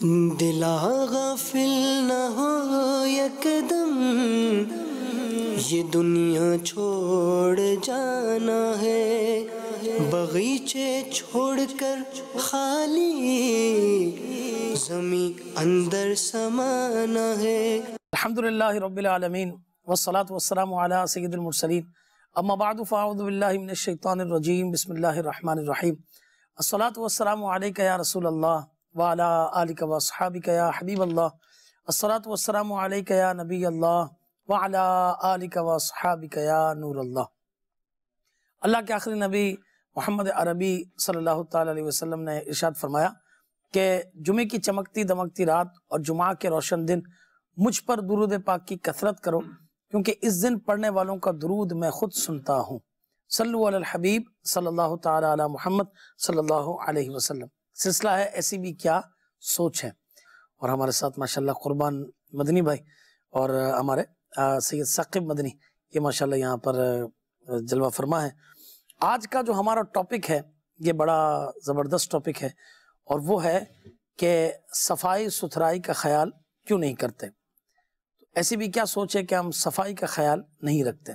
دلا غافل نہ ہو یکدم، یہ دنیا چھوڑ جانا ہے، باغیچے چھوڑ کر خالی زمین اندر سمانا ہے۔ الحمدللہ رب العالمین والصلاة والسلام علی سید المرسلین، اما بعد فاعوذ باللہ من الشیطان الرجیم، بسم اللہ الرحمن الرحیم۔ الصلاة والسلام علیکہ یا رسول اللہ وعلی آلکہ واصحابکہ یا حبیب اللہ، الصلاة والسلام علیکہ یا نبی اللہ وعلی آلکہ واصحابکہ یا نور اللہ۔ اللہ کے آخری نبی محمد عربی صلی اللہ تعالی علیہ وسلم نے ارشاد فرمایا کہ جمعے کی چمکتی دمکتی رات اور جمعہ کے روشن دن مجھ پر درود پاک کی کثرت کرو، کیونکہ اس دن پڑھنے والوں کا درود میں خود سنتا ہوں۔ صلو علی الحبیب صلی اللہ تعالی علی محمد صلی اللہ علیہ وسلم۔ سلسلہ ہے ایسی بھی کیا سوچ ہے، اور ہمارے ساتھ ماشاءاللہ قربان مدنی بھائی اور ہمارے سید ثاقب مدنی یہ ماشاءاللہ یہاں پر جلوہ فرما ہے۔ آج کا جو ہمارا ٹاپک ہے یہ بڑا زبردست ٹاپک ہے، اور وہ ہے کہ صفائی ستھرائی کا خیال کیوں نہیں کرتے۔ ایسی بھی کیا سوچ ہے کہ ہم صفائی کا خیال نہیں رکھتے،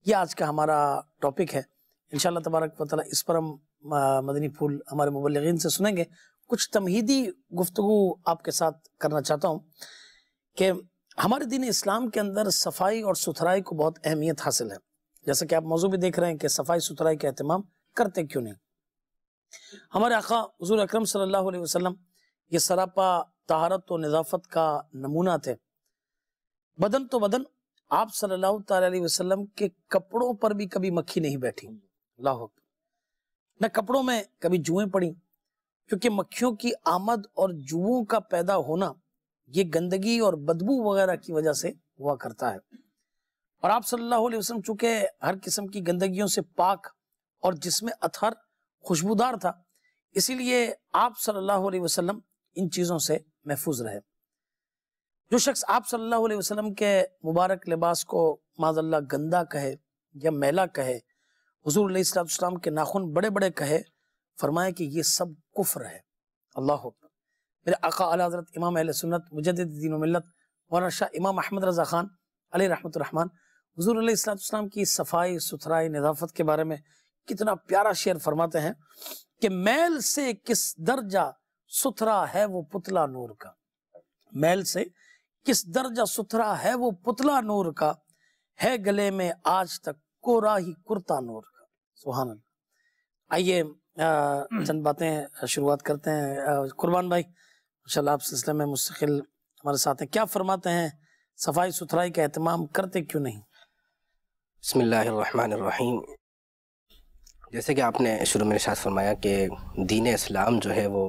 یہ آج کا ہمارا ٹاپک ہے۔ انشاءاللہ تبارک و تعالی اس پر ہم مدنی پھول ہمارے مبلغین سے سنیں گے۔ کچھ تمہیدی گفتگو آپ کے ساتھ کرنا چاہتا ہوں کہ ہمارے دین اسلام کے اندر صفائی اور ستھرائی کو بہت اہمیت حاصل ہے، جیسا کہ آپ موضوع بھی دیکھ رہے ہیں کہ صفائی ستھرائی کا اہتمام کرتے کیوں نہیں۔ ہمارے آقا حضور اکرم صلی اللہ علیہ وسلم یہ سراپا طہارت و نظافت کا نمونہ تھے۔ بدن تو بدن، آپ صلی اللہ تعالی علیہ وسلم کے کپڑوں پر بھی کبھی مکھی نہیں بیٹھی، اللہ اکبر، نہ کپڑوں میں کبھی جوئیں پڑیں، کیونکہ مکھیوں کی آمد اور جوؤں کا پیدا ہونا یہ گندگی اور بدبو وغیرہ کی وجہ سے ہوا کرتا ہے، اور آپ صلی اللہ علیہ وسلم چونکہ ہر قسم کی گندگیوں سے پاک اور جسم اطہر خوشبودار تھا، اسی لیے آپ صلی اللہ علیہ وسلم ان چیزوں سے محفوظ رہے۔ جو شخص آپ صلی اللہ علیہ وسلم کے مبارک لباس کو معاذ اللہ گندا کہے یا میلا کہے، حضور علیہ السلام کے ناخن بڑے بڑے کہے، فرمائے کہ یہ سب کفر ہے۔ اللہ اکبر۔ میرے آقا اعلیٰ حضرت امام اہل سنت مجدد دین و ملت مولانا شاہ امام احمد رضا خان علیہ رحمۃ الرحمن حضور علیہ السلام کی صفائی ستھرائی نظافت کے بارے میں کتنا پیارا شعر فرماتے ہیں کہ میل سے کس درجہ ستھرا ہے وہ پتلا نور کا، میل سے کس درجہ ستھرا ہے وہ پتلا نور کا، ہے گلے میں آج تک کورا ہی کرتا نور کا۔ سبحان اللہ۔ آئیے چند باتیں شروعات کرتے ہیں۔ قربان بھائی ماشاءاللہ آپ سلسلے میں مستقل ہمارے ساتھ ہیں، کیا فرماتے ہیں صفائی ستھرائی کا اہتمام کرتے کیوں نہیں؟ بسم اللہ الرحمن الرحیم۔ جیسے کہ آپ نے شروع میں ارشاد فرمایا کہ دین اسلام جو ہے وہ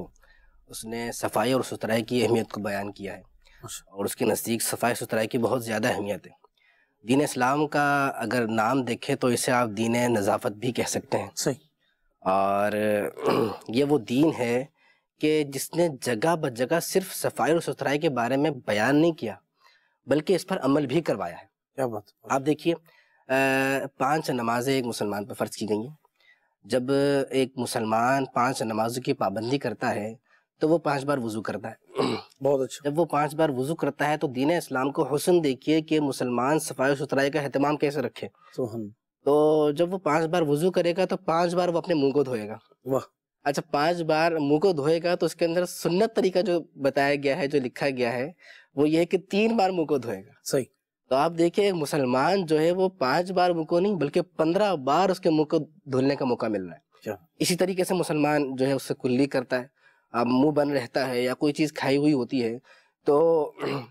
اس نے صفائی اور ستھرائی کی اہمیت کو بیان کیا ہے، اور اس کے نزدیک صفائی ستھرائی کی بہت زیادہ اہمیت ہے۔ دین اسلام کا اگر نام دیکھیں تو اسے آپ دین نظافت بھی کہہ سکتے ہیں، صحیح۔ اور یہ وہ دین ہے کہ جس نے جگہ بجگہ صرف صفائی اور ستھرائی کے بارے میں بیان نہیں کیا بلکہ اس پر عمل بھی کروایا ہے۔ کیا بات۔ آپ دیکھیے 5 نمازیں ایک مسلمان پر فرض کی گئی ہیں۔ جب ایک مسلمان 5 نمازوں کی پابندی کرتا ہے تو وہ 5 بار وضو کرتا ہے۔ بہت اچھا۔ جب وہ 5 بار وضو کرتا ہے تو دین اسلام کو حسن دیکھیے کہ مسلمان صفائی و ستھرائی کا اہتمام کیسے رکھے۔ تو جب وہ 5 بار وضو کرے گا تو 5 بار وہ اپنے منہ کو دھوئے گا۔ واہ۔ اچھا 5 بار منہ کو دھوئے گا تو اس کے اندر سنت طریقہ جو بتایا گیا ہے، جو لکھا گیا ہے، وہ یہ ہے کہ 3 بار منہ کو دھوئے گا۔ صحیح۔ تو آپ دیکھیں مسلمان جو ہے وہ 5 بار منہ کو نہیں بلکہ 15 بار اس کے منہ کو دھلنے کا موقع مل رہا ہے۔ اسی طریقے سے مسلمان جو ہے اس سے کلی کرتا ہے، اب منہ بند رہتا ہے یا کوئی چیز کھائی ہوئی ہوتی ہے تو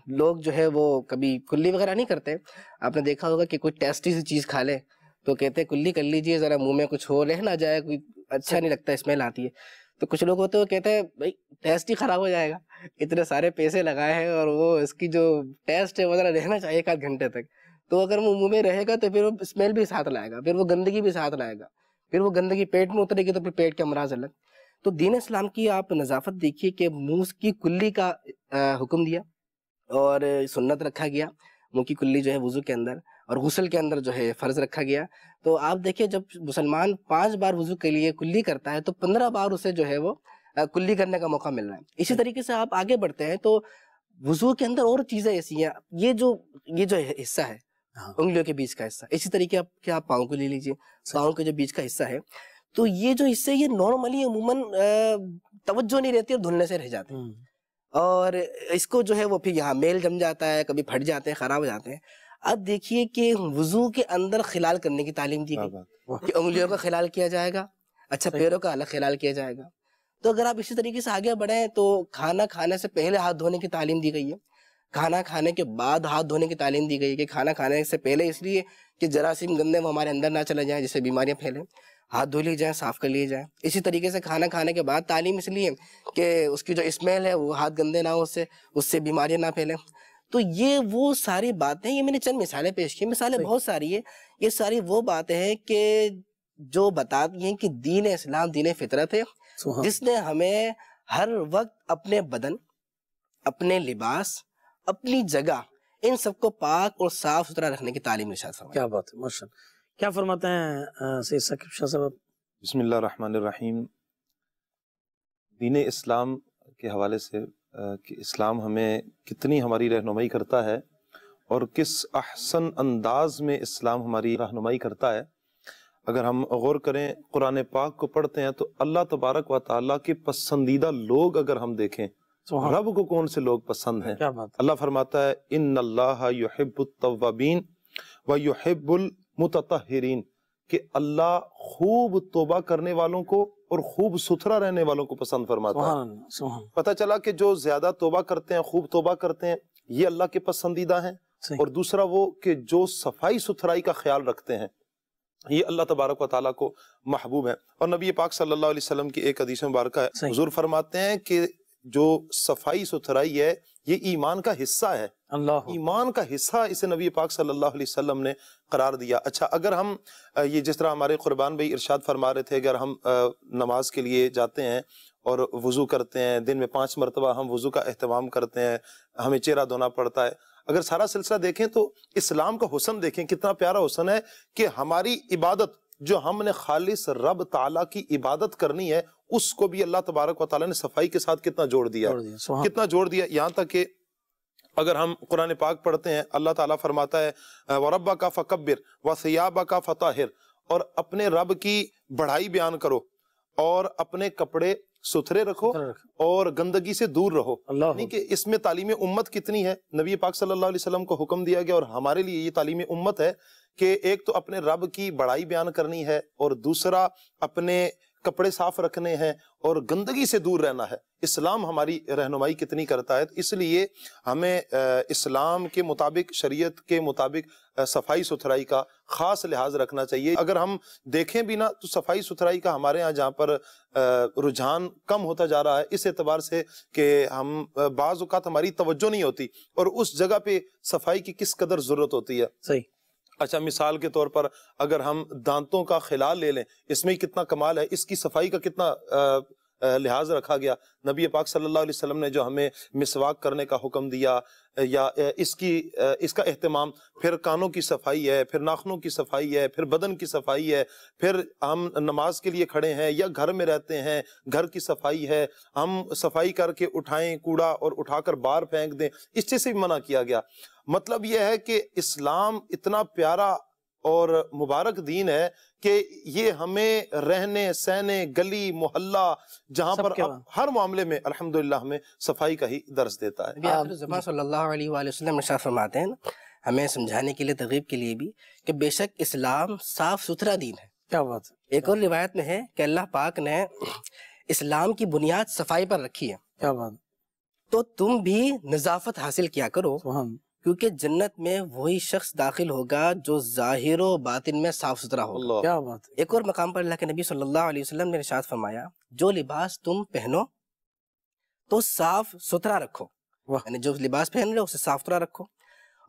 لوگ جو ہے وہ کبھی کلی وغیرہ نہیں کرتے۔ آپ نے دیکھا ہوگا کہ کوئی ٹیسٹی سی چیز کھا لے تو کہتے ہیں کلی کر لیجئے، ذرا منہ میں کچھ ہو رہ نہ جائے، کوئی اچھا نہیں لگتا، اسمیل آتی ہے۔ تو کچھ لوگ ہوتے ہیں وہ کہتے ہیں بھائی ٹیسٹ ہی خراب ہو جائے گا، اتنے سارے پیسے لگائے ہیں اور وہ اس کی جو ٹیسٹ ہے وہ ذرا رہنا چاہیے 1 گھنٹے تک۔ تو اگر وہ منہ میں رہے گا تو پھر وہ اسمیل بھی ساتھ لائے گا، پھر وہ گندگی بھی ساتھ لائے گا، پھر وہ گندگی پیٹ میں اترے گی تو پھر پیٹ کے امراض الگ۔ تو دین اسلام کی آپ نظافت دیکھیے کہ منہ کی کلی کا حکم دیا اور سنت رکھا گیا، منہ کی کلی جو ہے وضو کے اندر اور غسل کے اندر جو ہے فرض رکھا گیا۔ تو آپ دیکھیں جب مسلمان 5 بار وضو کے لیے کلی کرتا ہے تو 15 بار اسے جو ہے وہ کلی کرنے کا موقع مل رہا ہے. اسی طریقے سے آپ آگے بڑھتے ہیں تو وضو کے اندر اور چیزیں ایسی ہیں. یہ جو حصہ ہے انگلیوں کے بیچ کا حصہ, اسی طریقے آپ پاؤں کو لے لیجئے, پاؤں کے جو بیچ کا حصہ ہے, تو یہ جو حصے یہ نارملی عموماً توجہ نہیں رہتی اور دھلنے سے رہ جاتے ہیں, اور اس کو جو ہے وہ پھر یہاں میل جم جاتا ہے, کبھی پھٹ جاتے ہیں, خراب ہو جاتے ہیں. اب دیکھیے کہ وضو کے اندر خلال کرنے کی تعلیم دی گئی کہ انگلیوں کا خلال کیا جائے گا, اچھا پیروں کا الگ خلال کیا جائے گا. تو اگر آپ اسی طریقے سے آگے بڑھیں تو کھانا کھانے سے پہلے ہاتھ دھونے کی تعلیم دی گئی ہے, کھانا کھانے کے بعد ہاتھ دھونے کی تعلیم دی گئی ہے کہ کھانا کھانے سے پہلے اس لیے کہ جراثیم گندے وہ ہمارے اندر نہ چلے جائیں جس سے بیماریاں پھیلیں, ہاتھ دھو لیے جائیں, صاف کر لیے جائیں. اسی طریقے سے کھانا کھانے کے بعد تعلیم اس لیے کہ اس کی جو اسمیل ہے وہ ہاتھ گندے نہ ہو, اس سے بیماریاں نہ پھیلیں. تو یہ وہ ساری باتیں, یہ میں نے چند مثالیں پیش کی, مثالیں بہت ساری ہیں. یہ ساری وہ باتیں ہیں کہ جو بتاتی ہیں کہ دین اسلام دین فطرت ہے, جس نے ہمیں ہر وقت اپنے بدن, اپنے لباس, اپنی جگہ, ان سب کو پاک اور صاف ستھرا رکھنے کی تعلیم ارشاد فرمائی. کیا بات ہے, ماشاءاللہ. کیا فرماتے ہیں سید ثاقب شاہ صاحب؟ بسم اللہ الرحمن الرحیم. دین اسلام کے حوالے سے کہ اسلام ہمیں کتنی ہماری رہنمائی کرتا ہے اور کس احسن انداز میں اسلام ہماری رہنمائی کرتا ہے. اگر ہم غور کریں, قرآن پاک کو پڑھتے ہیں تو اللہ تبارک و تعالیٰ کے پسندیدہ لوگ اگر ہم دیکھیں, رب کو کون سے لوگ پسند ہیں. اللہ فرماتا ہے ان اللہ یحب التوابین و یحب المتطہرین, کہ اللہ خوب توبہ کرنے والوں کو اور خوب ستھرا رہنے والوں کو پسند فرماتا ہے. پتہ چلا کہ جو زیادہ توبہ کرتے ہیں, خوب توبہ کرتے ہیں, یہ اللہ کے پسندیدہ ہیں. اور دوسرا وہ کہ جو صفائی ستھرائی کا خیال رکھتے ہیں, یہ اللہ تبارک و تعالیٰ کو محبوب ہے. اور نبی پاک صلی اللہ علیہ وسلم کی ایک حدیث مبارکہ ہے, حضور فرماتے ہیں کہ جو صفائی ستھرائی ہے یہ ایمان کا حصہ ہے. ایمان کا حصہ اسے نبی پاک صلی اللہ علیہ وسلم نے قرار دیا. اچھا, اگر ہم یہ جس طرح ہمارے قربان بھائی ارشاد فرما رہے تھے, اگر ہم نماز کے لیے جاتے ہیں اور وضو کرتے ہیں, دن میں 5 مرتبہ ہم وضو کا اہتمام کرتے ہیں, ہمیں چہرہ دھونا پڑتا ہے. اگر سارا سلسلہ دیکھیں تو اسلام کا حسن دیکھیں, کتنا پیارا حسن ہے کہ ہماری عبادت جو ہم نے خالص رب تعالیٰ کی عبادت کرنی ہے, اس کو بھی اللہ تبارک و تعالیٰ نے صفائی کے ساتھ کتنا جوڑ دیا, کتنا جوڑ دیا. یہاں تک کہ اگر ہم قرآن پاک پڑھتے ہیں, اللہ تعالیٰ فرماتا ہے وَرَبَّكَ فَكَبِّرْ وَثِيَابَكَ فَطَهِّرْ, اور اپنے رب کی بڑھائی بیان کرو اور اپنے کپڑے ستھرے رکھو اور گندگی سے دور رہو. یعنی کہ اس میں تعلیم امت کتنی ہے. نبی پاک صلی اللہ علیہ وسلم کو حکم دیا گیا اور ہمارے لیے یہ تعلیم امت ہے کہ ایک تو اپنے رب کی بڑائی بیان کرنی ہے, اور دوسرا اپنے کپڑے صاف رکھنے ہیں اور گندگی سے دور رہنا ہے. اسلام ہماری رہنمائی کتنی کرتا ہے. اس لیے ہمیں اسلام کے مطابق, شریعت کے مطابق صفائی ستھرائی کا خاص لحاظ رکھنا چاہیے. اگر ہم دیکھیں بھی نا تو صفائی ستھرائی کا ہمارے ہاں جہاں پر رجحان کم ہوتا جا رہا ہے, اس اعتبار سے کہ ہم بعض اوقات ہماری توجہ نہیں ہوتی اور اس جگہ پہ صفائی کی کس قدر ضرورت ہوتی ہے. صحیح. اچھا, مثال کے طور پر اگر ہم دانتوں کا خلال لے لیں, اس میں کتنا کمال ہے, اس کی صفائی کا کتنا لحاظ رکھا گیا. نبی پاک صلی اللہ علیہ وسلم نے جو ہمیں مسواک کرنے کا حکم دیا یا اس کا اہتمام, پھر کانوں کی صفائی ہے, پھر ناخنوں کی صفائی ہے, پھر بدن کی صفائی ہے, پھر ہم نماز کے لیے کھڑے ہیں یا گھر میں رہتے ہیں گھر کی صفائی ہے, ہم صفائی کر کے اٹھائیں کوڑا اور اٹھا کر باہر پھینک دیں, اس چیز سے بھی منع کیا گیا. مطلب یہ ہے کہ اسلام اتنا پیارا اور مبارک دین ہے کہ یہ ہمیں رہنے سہنے, گلی محلہ, جہاں پر ہر معاملے میں الحمدللہ ہمیں صفائی کا ہی درس دیتا ہے. آخر زمان صلی اللہ علیہ وآلہ وسلم ارشاد فرماتے ہیں ہمیں سمجھانے کے لیے, ترغیب کے لیے بھی, کہ بے شک اسلام صاف ستھرا دین ہے. کیا بات ہے. ایک اور روایت میں ہے کہ اللہ پاک نے اسلام کی بنیاد صفائی پر رکھی ہے. کیا بات. تو تم بھی نظافت حاصل کیا کرو, کیونکہ جنت میں وہی شخص داخل ہوگا جو ظاہر و باطن میں صاف ستھرا ہوگا. کیا بات. ایک اور مقام پر اللہ کے نبی صلی اللہ علیہ وسلم نے ارشاد فرمایا جو لباس تم پہنو تو صاف ستھرا رکھو, یعنی جو لباس پہن رہے ہو اسے صاف ستھرا رکھو,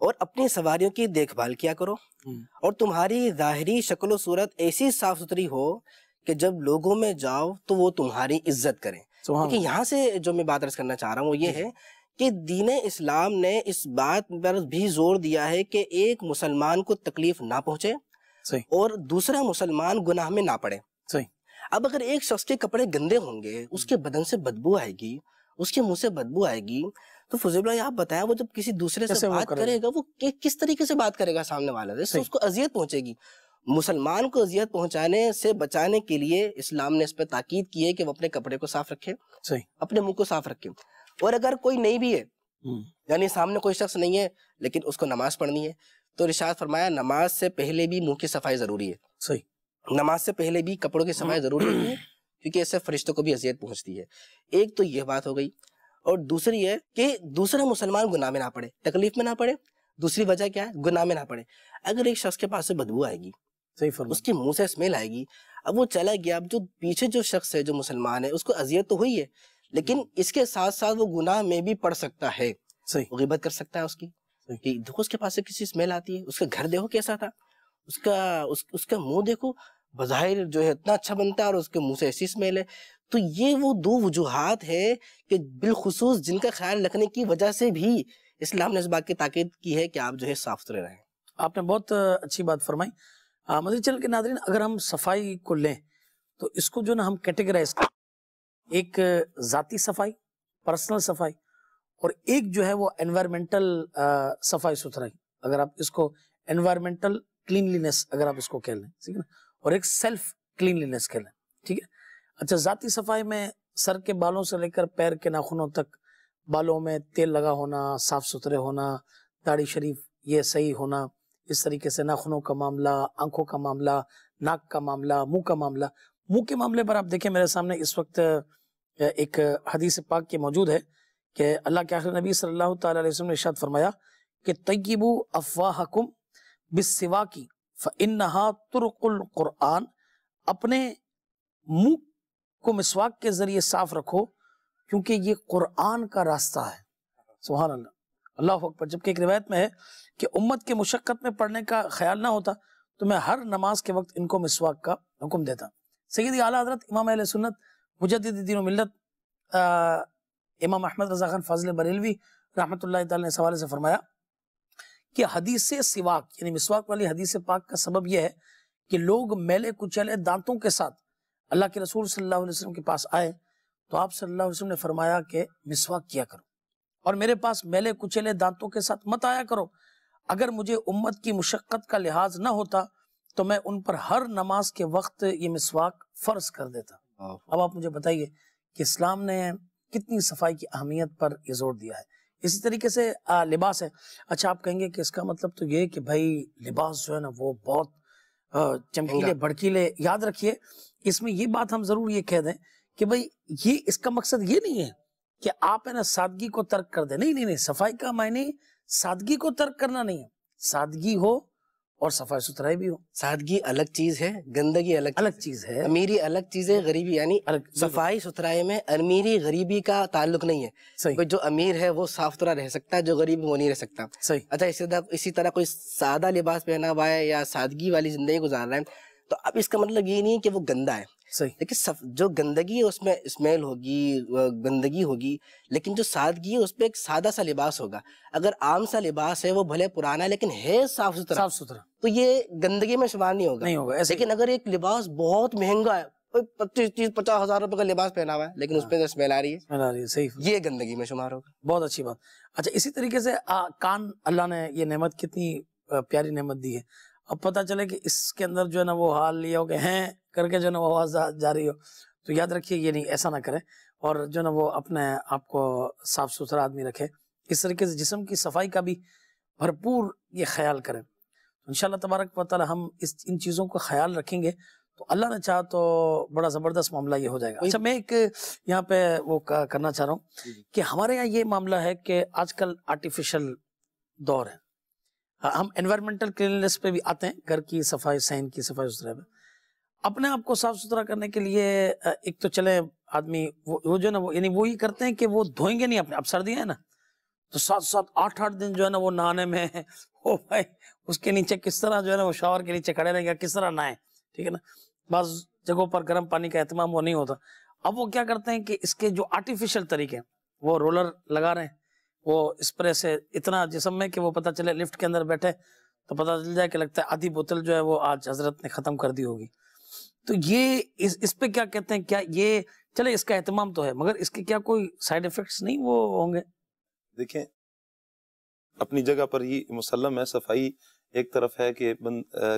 اور اپنی سواریوں کی دیکھ بھال کیا کرو, اور تمہاری ظاہری شکل و صورت ایسی صاف ستھری ہو کہ جب لوگوں میں جاؤ تو وہ تمہاری عزت کریں. کیونکہ یہاں سے جو میں بات عرض کرنا چاہ رہا ہوں وہ یہ ہے کہ دین اسلام نے اس بات پر بھی زور دیا ہے کہ ایک مسلمان کو تکلیف نہ پہنچے اور دوسرا مسلمان گناہ میں نہ پڑے. اب اگر ایک شخص کے کپڑے گندے ہوں گے، اس کے بدن سے بدبو آئے گی، اس کے منہ سے بدبو آئے گی، تو فضیل بھائی آپ بتائیں وہ جب کسی دوسرے سے بات کرے گا وہ کس طریقے سے بات کرے گا سامنے والا سے؟ اس کو اذیت پہنچے گی. مسلمان کو اذیت پہنچانے سے بچانے کے لیے اسلام نے اس پہ تاکید کی ہے کہ وہ اپنے کپڑے کو صاف رکھے، اپنے منہ کو صاف رکھے. اور اگر کوئی نہیں بھی ہے، یعنی سامنے کوئی شخص نہیں ہے لیکن اس کو نماز پڑھنی ہے، تو ارشاد فرمایا نماز سے پہلے بھی منہ کی صفائی ضروری ہے. نماز سے پہلے بھی کپڑوں کی صفائی ضروری ہے، کیونکہ اس سے فرشتوں کو بھی اذیت پہنچتی ہے. ایک تو یہ بات ہو گئی، اور دوسری ہے کہ دوسرا مسلمان گناہ میں نہ پڑے، تکلیف میں نہ پڑے. دوسری وجہ کیا ہے؟ گناہ میں نہ پڑے. اگر ایک شخص کے پاس سے بدبو آئے گی، اس کے منہ سے اسمیل آئے گی، اب وہ چلا گیا، اب جو پیچھے جو شخص ہے جو مسلمان ہے اس کو اذیت تو ہوئی ہے، لیکن اس کے ساتھ ساتھ وہ گناہ میں بھی پڑ سکتا ہے. غیبت کر سکتا ہے اس کی، کہ دیکھو اس کے پاس سے کسی اسمیل آتی ہے، اس کا گھر دیکھو کیسا تھا، اس کا منہ دیکھو بظاہر جو ہے اتنا اچھا بنتا ہے اور اس کے منہ سے ایسی اسمیل ہے. تو یہ وہ دو وجوہات ہے کہ بالخصوص جن کا خیال رکھنے کی وجہ سے بھی اسلام نے اس بات کی تاکید کی ہے کہ آپ جو ہے صاف ستھرے رہیں. آپ نے بہت اچھی بات فرمائی. مدنی چینل کے ناظرین، اگر ہم صفائی کو لیں تو اس کو جو نا ہم کیٹیگرائز کریں، ایک ذاتی صفائی، پرسنل صفائی، اور ایک جو ہے وہ انوائرمنٹل صفائی ستھرائی. اگر آپ اس کو انوائرمنٹل کلینلینس اگر آپ اس کو کہہ لیں، ٹھیک ہے نا، اور ایک سیلف کلینلینس کہہ لیں، ٹھیک ہے. اچھا، ذاتی صفائی میں سر کے بالوں سے لے کر پیر کے ناخنوں تک، بالوں میں تیل لگا ہونا، صاف ستھرے ہونا، داڑھی شریف یہ صحیح ہونا، اس طریقے سے ناخنوں کا معاملہ، آنکھوں کا معاملہ، ناک کا معاملہ، منہ کا معاملہ. منہ کے معاملے پر آپ دیکھیں میرے سامنے اس وقت ایک حدیث پاک کے موجود ہے کہ اللہ کے آخر نبی صلی اللہ تعالی علیہ وسلم نے ارشاد فرمایا کہ طیبوا افواہکم بالسواک فإنها طرق القرآن. اپنے منہ کو مسواک کے ذریعے صاف رکھو کیونکہ یہ قرآن کا راستہ ہے. سبحان اللہ، اللہ اکبر. جبکہ ایک روایت میں ہے کہ امت کے مشقت میں پڑھنے کا خیال نہ ہوتا تو میں ہر نماز کے وقت ان کو مسواک کا حکم دیتا. سیدی اعلیٰ حضرت امام اہل سنت مجدد دین و ملت امام احمد رضا خان فاضل بریلوی رحمۃ اللہ تعالی نے اس حوالے سے فرمایا کہ حدیث سواک یعنی مسواک والی حدیث پاک کا سبب یہ ہے کہ لوگ میلے کچیلے دانتوں کے ساتھ اللہ کے رسول صلی اللہ علیہ وسلم کے پاس آئے تو آپ صلی اللہ علیہ وسلم نے فرمایا کہ مسواک کیا کرو اور میرے پاس میلے کچیلے دانتوں کے ساتھ مت آیا کرو. اگر مجھے امت کی مشقت کا لحاظ نہ ہوتا تو میں ان پر ہر نماز کے وقت یہ مسواک فرض کر دیتا. اب آپ مجھے بتائیے کہ اسلام نے کتنی صفائی کی اہمیت پر یہ زور دیا ہے. اسی طریقے سے لباس ہے. اچھا، آپ کہیں گے کہ اس کا مطلب تو یہ کہ بھائی لباس جو ہے نا وہ بہت چمکیلے بھڑکیلے. یاد رکھیے اس میں یہ بات ہم ضرور یہ کہہ دیں کہ بھائی یہ اس کا مقصد یہ نہیں ہے کہ آپ ہے نا سادگی کو ترک کر دیں. نہیں، صفائی کا معنی سادگی کو ترک کرنا نہیں ہے. سادگی ہو اور صفائی ستھرائی بھی ہو. سادگی الگ چیز ہے، گندگی الگ چیز ہے، امیری الگ چیز ہے، غریبی یعنی صفائی ستھرائی میں امیری غریبی کا تعلق نہیں ہے. صحیح. جو امیر ہے وہ صاف ستھرا رہ سکتا ہے، جو غریب وہ نہیں رہ سکتا. صحیح. اچھا، اسی طرح کوئی سادہ لباس پہنا ہوا ہے یا سادگی والی زندگی گزار رہا ہے تو اب اس کا مطلب یہ نہیں ہے کہ وہ گندا ہے. صحیح. لیکن جو گندگی ہے اس میں اسمیل ہوگی، گندگی ہوگی، لیکن جو سادگی ہے اس پہ ایک سادہ سا لباس ہوگا. اگر عام سا لباس ہے وہ بھلے پرانا ہے لیکن ہے صاف ستھرا تو یہ گندگی میں شمار نہیں ہوگا. لیکن اگر ایک لباس بہت مہنگا ہے، 50,000 روپے کا لباس پہنا ہوا ہے لیکن اس پہ اسمیل آ رہی ہے، صحیح، یہ گندگی میں شمار ہوگا. بہت اچھی بات. اچھا، اسی طریقے سے کان، اللہ نے یہ نعمت کتنی پیاری نعمت دی ہے. اب پتہ چلے کہ اس کے اندر جو ہے نا وہ حال لیا ہو کہ ہیں کر کے جو ہے نا وہ آواز جا رہی ہو تو یاد رکھیے یہ نہیں، ایسا نہ کریں اور جو ہے نا وہ اپنے آپ کو صاف ستھرا آدمی رکھے. اس طریقے سے جسم کی صفائی کا بھی بھرپور یہ خیال کریں. انشاءاللہ تبارک و تعالی ہم ان چیزوں کا خیال رکھیں گے تو اللہ نے چاہا تو بڑا زبردست معاملہ یہ ہو جائے گا. اچھا، میں ایک یہاں پہ وہ کرنا چاہ رہا ہوں کہ ہمارے یہاں یہ معاملہ ہے کہ آج کل آرٹیفیشل دور ہے. ہم انوائرمنٹل کلیننس پہ بھی آتے ہیں، گھر کی صفائی، صحن کی صفائی ستھرائی پہ. اپنے آپ کو صاف ستھرا کرنے کے لیے ایک تو چلے آدمی وہ جو ہے نا وہ یعنی وہی کرتے ہیں کہ وہ دھوئیں گے نہیں اپنے. اب سردیاں ہیں نا تو 7-7 8-8 دن جو ہے نا وہ نہانے میں او بھائی اس کے نیچے کس طرح جو ہے نا وہ شاور کے نیچے کھڑے رہیں گے، کس طرح نہائیں، ٹھیک ہے نا. بعض جگہوں پر گرم پانی کا اہتمام وہ نہیں ہوتا. اب وہ کیا کرتے ہیں کہ اس کے جو آرٹیفیشل طریقے ہیں وہ رولر لگا رہے ہیں، وہ اسپرے سے اتنا جسم میں کہ وہ پتہ چلے لفٹ کے اندر بیٹھے تو پتہ چل جائے کہ لگتا ہے آدھی بوتل جو ہے وہ آج حضرت نے ختم کر دی ہوگی. تو یہ اس پہ کیا کہتے ہیں؟ کیا یہ چلے اس کا اہتمام تو ہے مگر اس کے کیا کوئی سائیڈ ایفیکٹس نہیں وہ ہوں گے؟ دیکھیں اپنی جگہ پر ہی مسلم ہے، صفائی ایک طرف ہے کہ